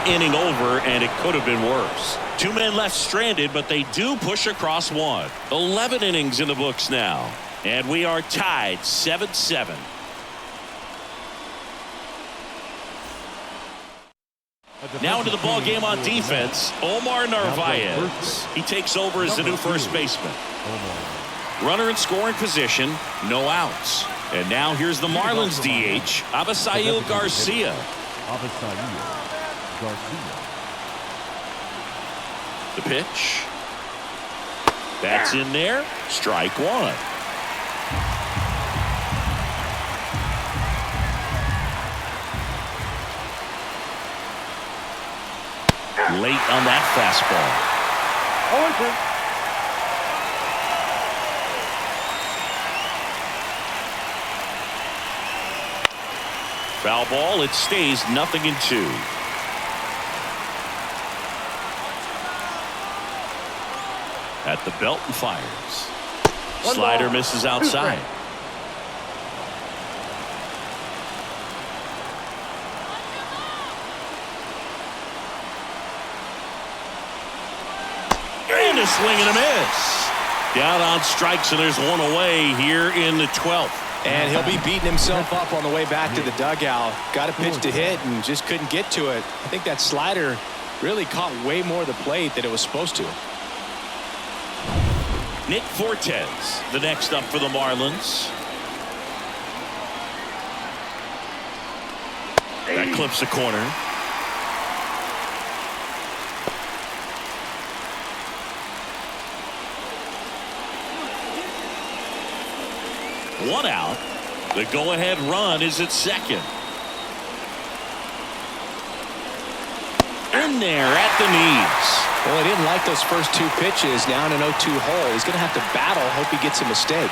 inning over, and it could have been worse. 2 men left stranded, but they do push across one. 11 innings in the books now, and we are tied 7-7. Now into the ball game on defense, Omar Narvaez. He takes over as the new first baseman. Runner in scoring position, no outs. And now here's the Marlins DH, Avisail Garcia. The pitch. That's in there. Strike one. Late on that fastball. 0-2. Foul ball. It stays 0-2. At the belt and fires. Slider misses outside. And a swing and a miss. Down on strikes, and there's one away here in the 12th. And he'll be beating himself up on the way back to the dugout. Got a pitch to hit and just couldn't get to it. I think that slider really caught way more of the plate than it was supposed to. Nick Fortes, the next up for the Marlins. That clips the corner. One out. The go-ahead run is at second. In there at the knees. Well, he didn't like those first two pitches. Now in an 0-2 hole, he's going to have to battle. Hope he gets a mistake.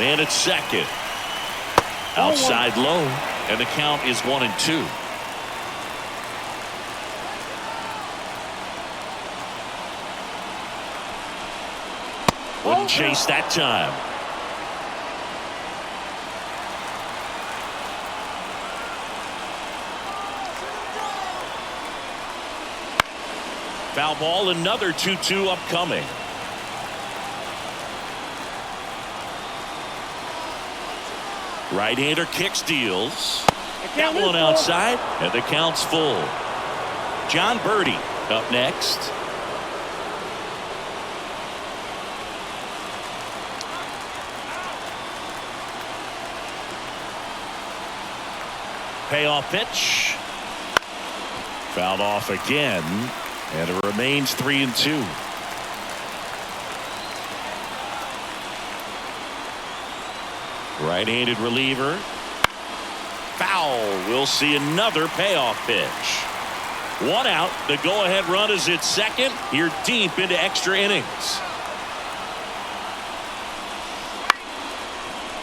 Man at second. Outside low, and the count is 1-2. Wouldn't chase that time. Foul ball, another 2-2 upcoming. Right-hander kicks, deals. Got one outside, and the count's full. John Birdie up next. Payoff pitch. Fouled off again, and it remains 3-2. Right-handed reliever. Foul. We'll see another payoff pitch. One out. The go-ahead run is at second. Here deep into extra innings.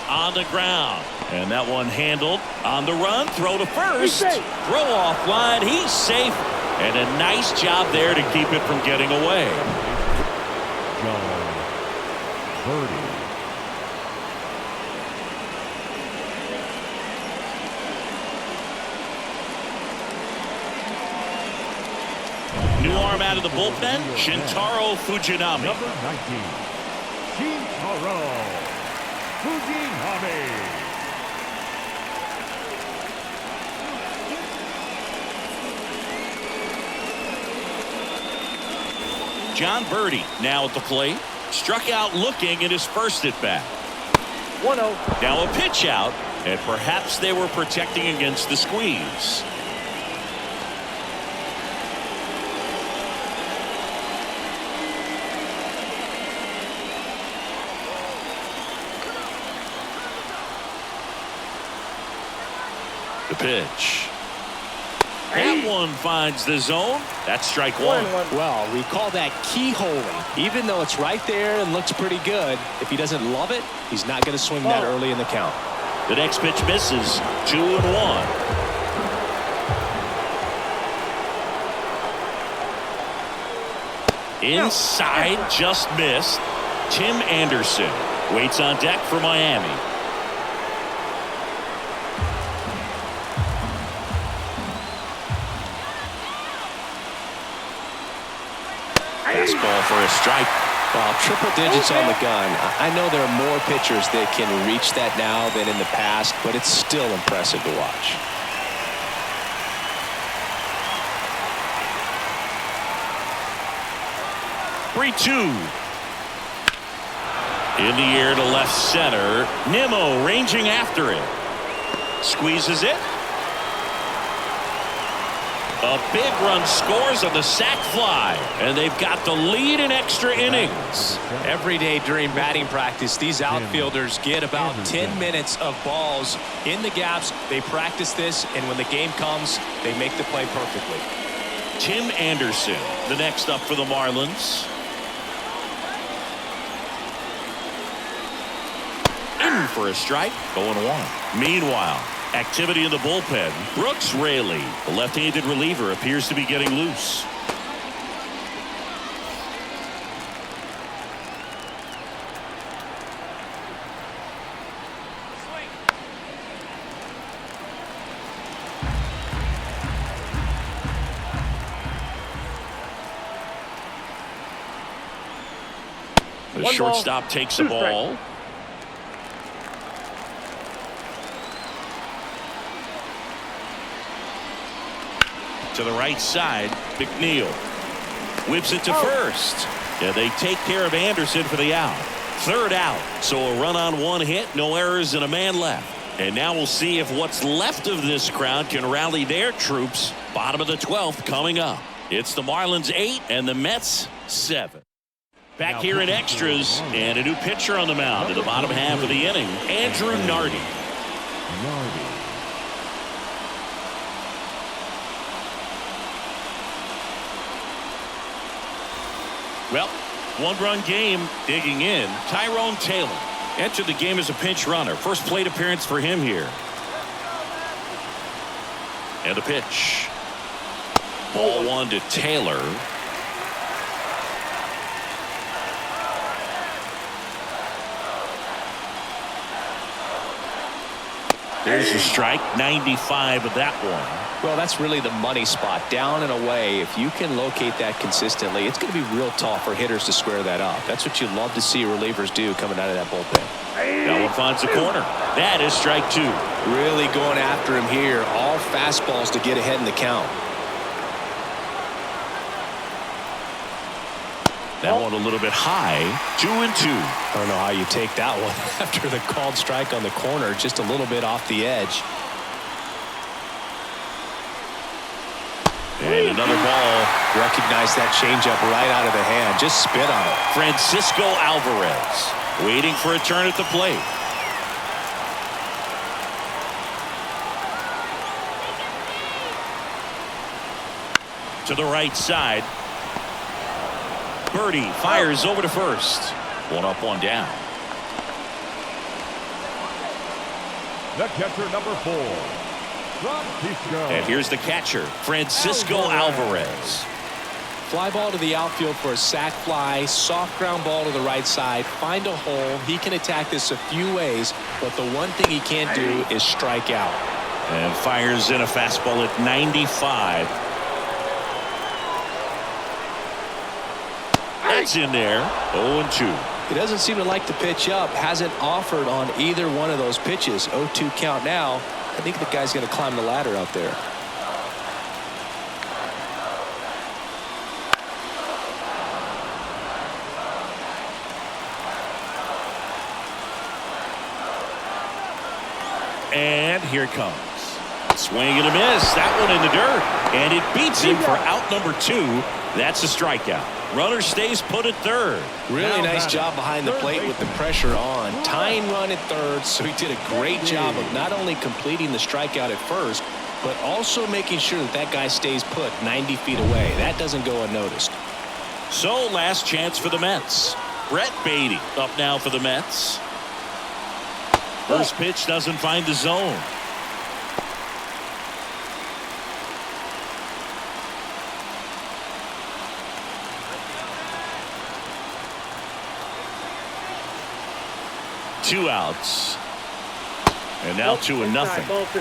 On the ground. And that one handled. On the run. Throw to first. Throw off line. He's safe. And a nice job there to keep it from getting away. John Birdie. New arm out of the bullpen, Shintaro Fujinami. Number 19, Shintaro Fujinami. John Birdie now at the plate. Struck out looking at his first at bat. 1-0. Now a pitch out, and perhaps they were protecting against the squeeze. The pitch. That one finds the zone. That's strike one. Well, we call that keyholing. Even though it's right there and looks pretty good, if he doesn't love it, he's not going to swing that early in the count. The next pitch misses. 2-1. Inside, just missed. Tim Anderson waits on deck for Miami. Fastball for a strike. Well, triple digits on the gun. I know there are more pitchers that can reach that now than in the past, but it's still impressive to watch. Three-two. In the air to left center. Nimmo ranging after it. Squeezes it. A big run scores on the sac fly, and they've got the lead in extra innings. Every day during batting practice, these outfielders get about 10 minutes of balls in the gaps. They practice this, and when the game comes, they make the play perfectly. Tim Anderson, the next up for the Marlins. In for a strike, 0-1. Meanwhile, activity in the bullpen. Brooks Raley, the left-handed reliever, appears to be getting loose. The shortstop takes the ball. To the right side, McNeil whips it to first. Yeah, they take care of Anderson for the out. Third out, so a run on one hit, no errors, and a man left. And now we'll see if what's left of this crowd can rally their troops. Bottom of the 12th coming up. It's the Marlins 8 and the Mets 7. Back here in extras, and a new pitcher on the mound in the bottom half of the inning, Andrew Nardi. Well, one-run game digging in. Tyrone Taylor entered the game as a pinch runner. First plate appearance for him here. And a pitch. Ball one to Taylor. There's a strike, 95 of that one. Well, that's really the money spot, down and away. If you can locate that consistently, it's going to be real tough for hitters to square that up. That's what you love to see relievers do coming out of that bullpen. That one finds the corner. That is strike two. Really going after him here. All fastballs to get ahead in the count. That one a little bit high. 2-2. I don't know how you take that one after the called strike on the corner, just a little bit off the edge. And another ball. Recognize that changeup right out of the hand. Just spit on it. Francisco Alvarez waiting for a turn at the plate. To the right side. Birdie fires over to first. One up, one down. The catcher, number 4. And here's the catcher, Francisco Alvarez. Fly ball to the outfield for a sac fly. Soft ground ball to the right side. Find a hole. He can attack this a few ways, but the one thing he can't do is strike out. And fires in a fastball at 95. That's in there. 0-2. He doesn't seem to like to pitch up. Hasn't offered on either one of those pitches. 0-2 count now. I think the guy's going to climb the ladder out there. And here it comes. Swing and a miss. That one in the dirt. And it beats him for out number 2. That's a strikeout. Runner stays put at third. Really nice job behind the plate with the pressure on. Tying run at third, so he did a great job of not only completing the strikeout at first, but also making sure that that guy stays put 90 feet away. That doesn't go unnoticed. So last chance for the Mets. Brett Beatty up now for the Mets. First pitch doesn't find the zone. Two outs. And now 2-0. Ball 2.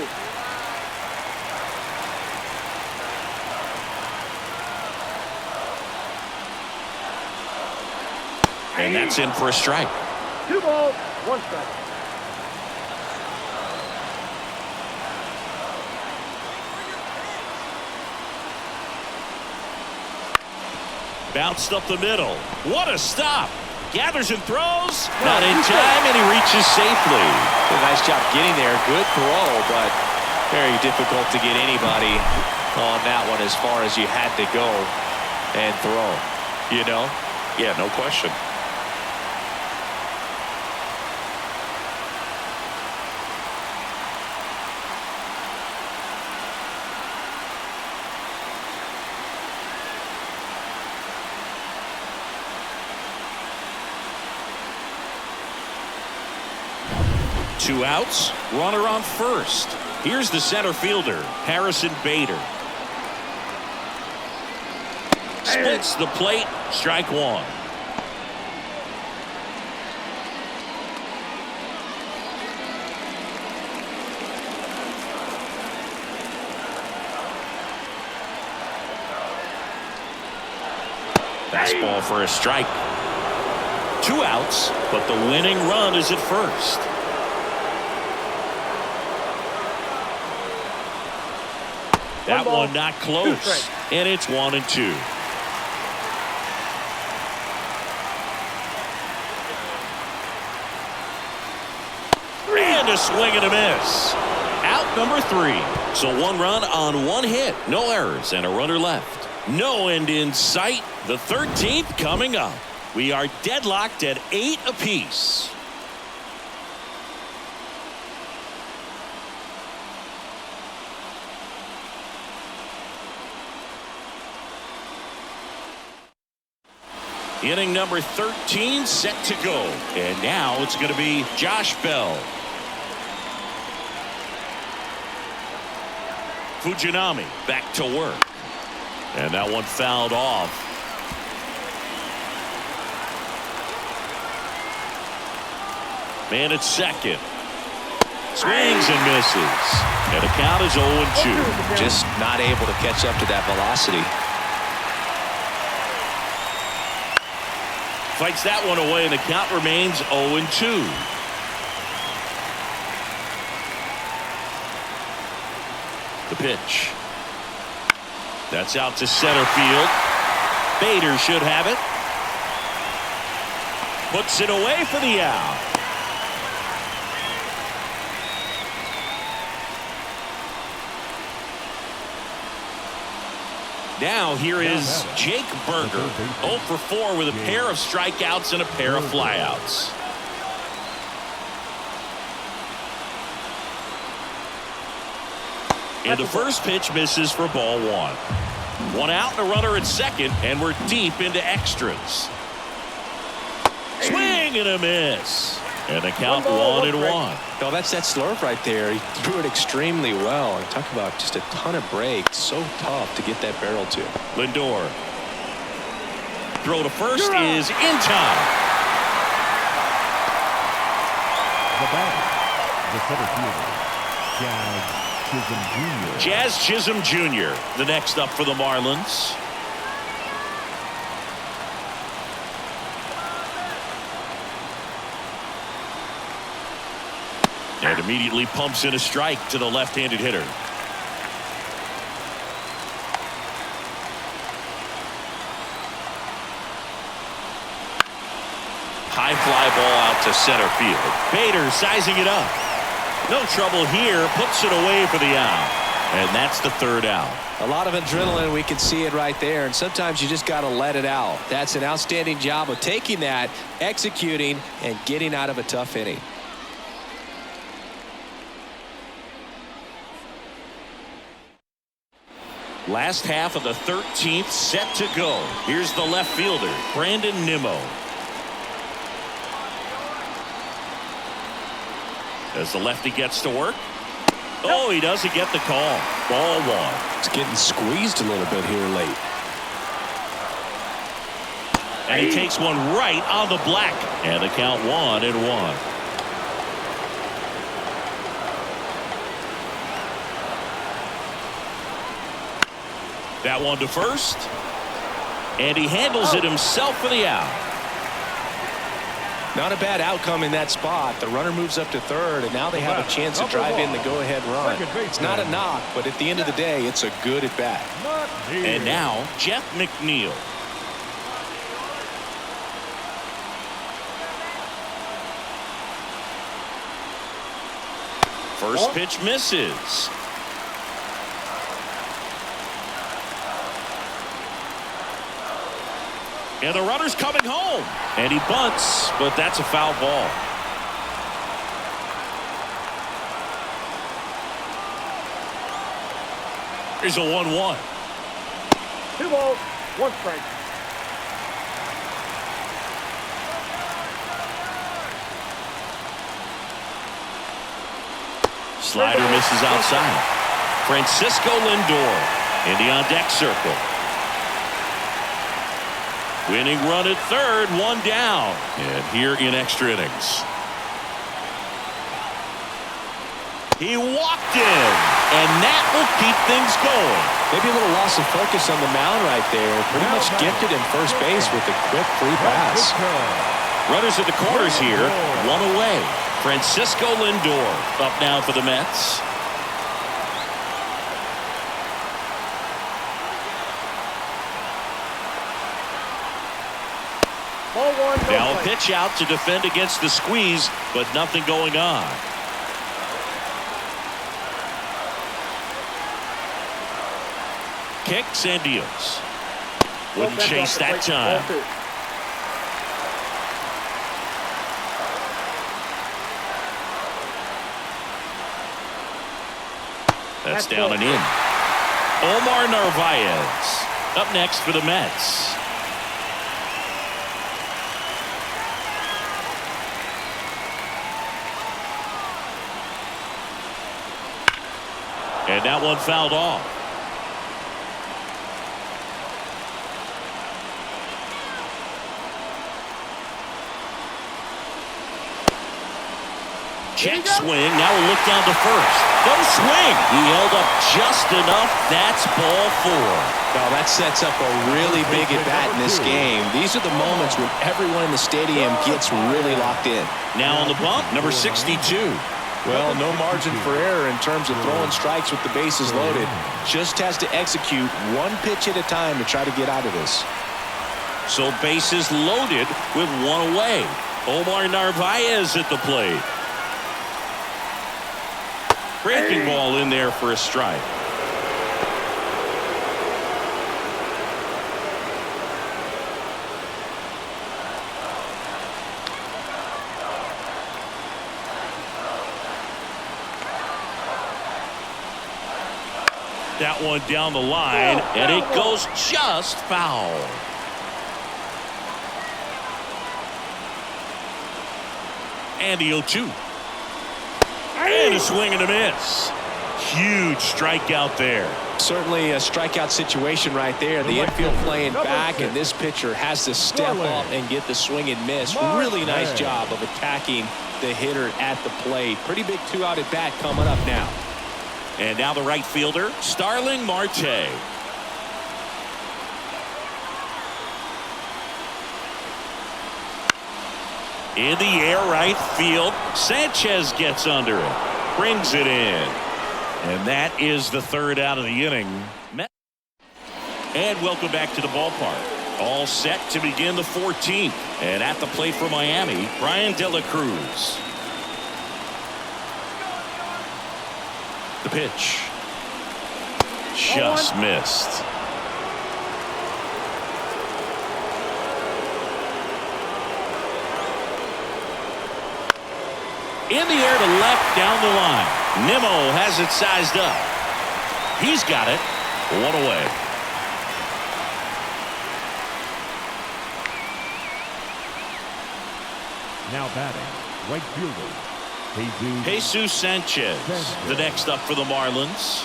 And that's in for a strike. 2 balls, 1 strike. Bounced up the middle. What a stop. Gathers and throws. Not in time, and he reaches safely. Did a nice job getting there. Good throw, but very difficult to get anybody on that one as far as you had to go and throw. You know? Yeah, no question. Two outs, runner on first. Here's the center fielder, Harrison Bader. Splits the plate, strike 1. Fastball for a strike. 2 outs, but the winning run is at first. That one not close, and it's 1-2. And a swing and a miss. Out number 3. So 1 run on 1 hit, no errors, and a runner left. No end in sight. The 13th coming up. We are deadlocked at 8 apiece. Inning number 13 set to go. And now it's going to be Josh Bell. Fujinami back to work. And that one fouled off. Man at second. Swings and misses. And the count is 0-2. Just not able to catch up to that velocity. Fights that one away, and the count remains 0-2. The pitch. That's out to center field. Bader should have it. Puts it away for the out. Now here is Jake Berger, 0 for 4 with a pair of strikeouts and a pair of flyouts. And the first pitch misses for ball 1. 1 out and a runner at second, and we're deep into extras. Swing and a miss. And the count 1-1. No, that's that slurve right there. He threw it extremely well. And talk about just a ton of breaks. So tough to get that barrel to. Lindor. Throw to first is in time. The batter, the center fielder, Jazz Chisholm Jr. The next up for the Marlins. And immediately pumps in a strike to the left-handed hitter. High fly ball out to center field. Bader sizing it up. No trouble here. Puts it away for the out. And that's the 3rd out. A lot of adrenaline. We can see it right there. And sometimes you just got to let it out. That's an outstanding job of taking that, executing, and getting out of a tough inning. Last half of the 13th set to go. Here's the left fielder, Brandon Nimmo. As the lefty gets to work. Oh, he doesn't get the call. Ball 1. It's getting squeezed a little bit here late. And he takes one right on the black. And the count 1-1. That one to first. And he handles it himself for the out. Not a bad outcome in that spot. The runner moves up to third, and now they have a chance to drive in the go-ahead run. It's not a knock, but at the end of the day, it's a good at-bat. And now, Jeff McNeil. First pitch misses. And the runner's coming home. And he bunts, but that's a foul ball. Here's a 1-1. 2 balls, 1 strike. Slider misses outside. Francisco Lindor in the on-deck circle. Winning run at third, 1 down. And here in extra innings. He walked in, and that will keep things going. Maybe a little loss of focus on the mound right there. Pretty much gifted him first base with a quick free pass. Runners at the corners here, 1 away. Francisco Lindor up now for the Mets. Ball 1, no Now a play. pitch out to defend against the squeeze, but nothing going on. Kicks and deals. Wouldn't chase that time. That's down and in. Omar Narvaez up next for the Mets. And that one fouled off. Check swing. Now we'll look down to first. No swing. He held up just enough. That's ball 4. Well, that sets up a really big at-bat in this game. These are the moments when everyone in the stadium gets really locked in. Now on the bump, number 62. Well, no margin for error in terms of throwing strikes with the bases loaded. Just has to execute 1 pitch at a time to try to get out of this. So bases loaded with 1 away. Omar Narvaez at the plate. Breaking ball in there for a strike. That one down the line, and it goes just foul. And the 0-2. And a swing and a miss. Huge strikeout there. Certainly a strikeout situation right there. The infield playing back, and this pitcher has to step up and get the swing and miss. Really nice job of attacking the hitter at the plate. Pretty big 2-out at bat coming up now. And now the right fielder, Starling Marte. In the air right field. Sanchez gets under it. Brings it in. And that is the 3rd out of the inning. And welcome back to the ballpark. All set to begin the 14th. And at the plate for Miami, Brian De La Cruz. The pitch. Just missed. In the air to left down the line. Nimmo has it sized up. He's got it. 1 away. Now batting, right fielder, Jesus Sanchez, the next up for the Marlins.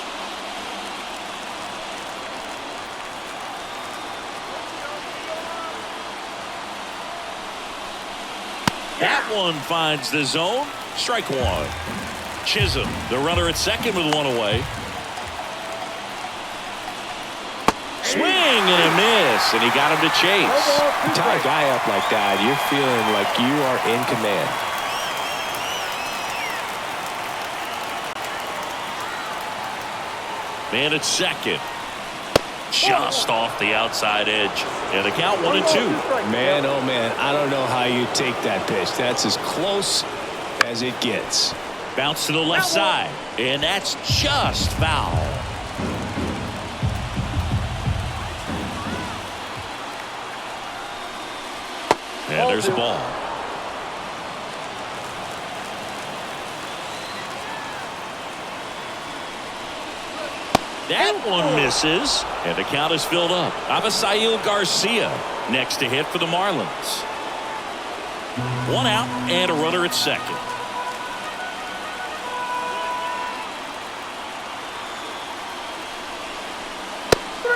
That one finds the zone. Strike 1. Chisholm, the runner at second with 1 away. Swing and a miss, and he got him to chase. You tie a guy up like that, you're feeling like you are in command. Man at second. Just off the outside edge. And the count 1-2. Man, oh man, I don't know how you take that pitch. That's as close as it gets. Bounce to the left side. And that's just foul. And there's the ball. That one misses, and the count is filled up. Avisail Garcia next to hit for the Marlins. One out and a runner at second.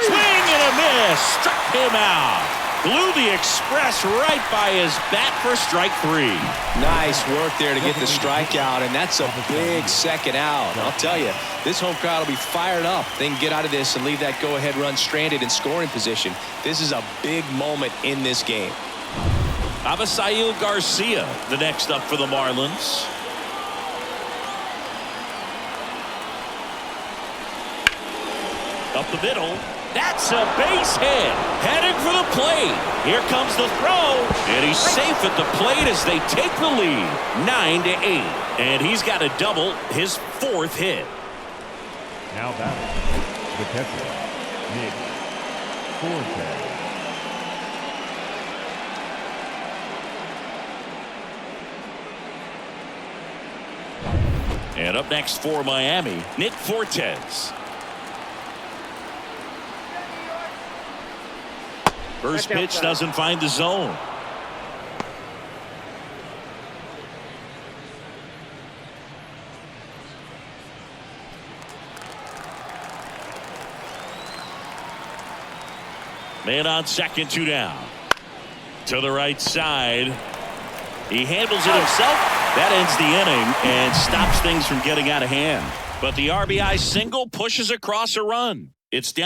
Swing and a miss. Struck him out. Blew the express right by his bat for strike 3. Nice work there to get the strikeout, and that's a big second out. And I'll tell you, this home crowd will be fired up. They can get out of this and leave that go-ahead run stranded in scoring position. This is a big moment in this game. Avisail Garcia, the next up for the Marlins. Up the middle. That's a base hit. Heading for the plate. Here comes the throw. And he's safe at the plate as they take the lead. 9-8. And he's got a double, his 4th hit. Now batting, the catcher, Nick Forte. And up next for Miami, Nick Fortes. First pitch doesn't find the zone. Man on second, 2 down. To the right side. He handles it himself. That ends the inning and stops things from getting out of hand. But the RBI single pushes across a run. It's down.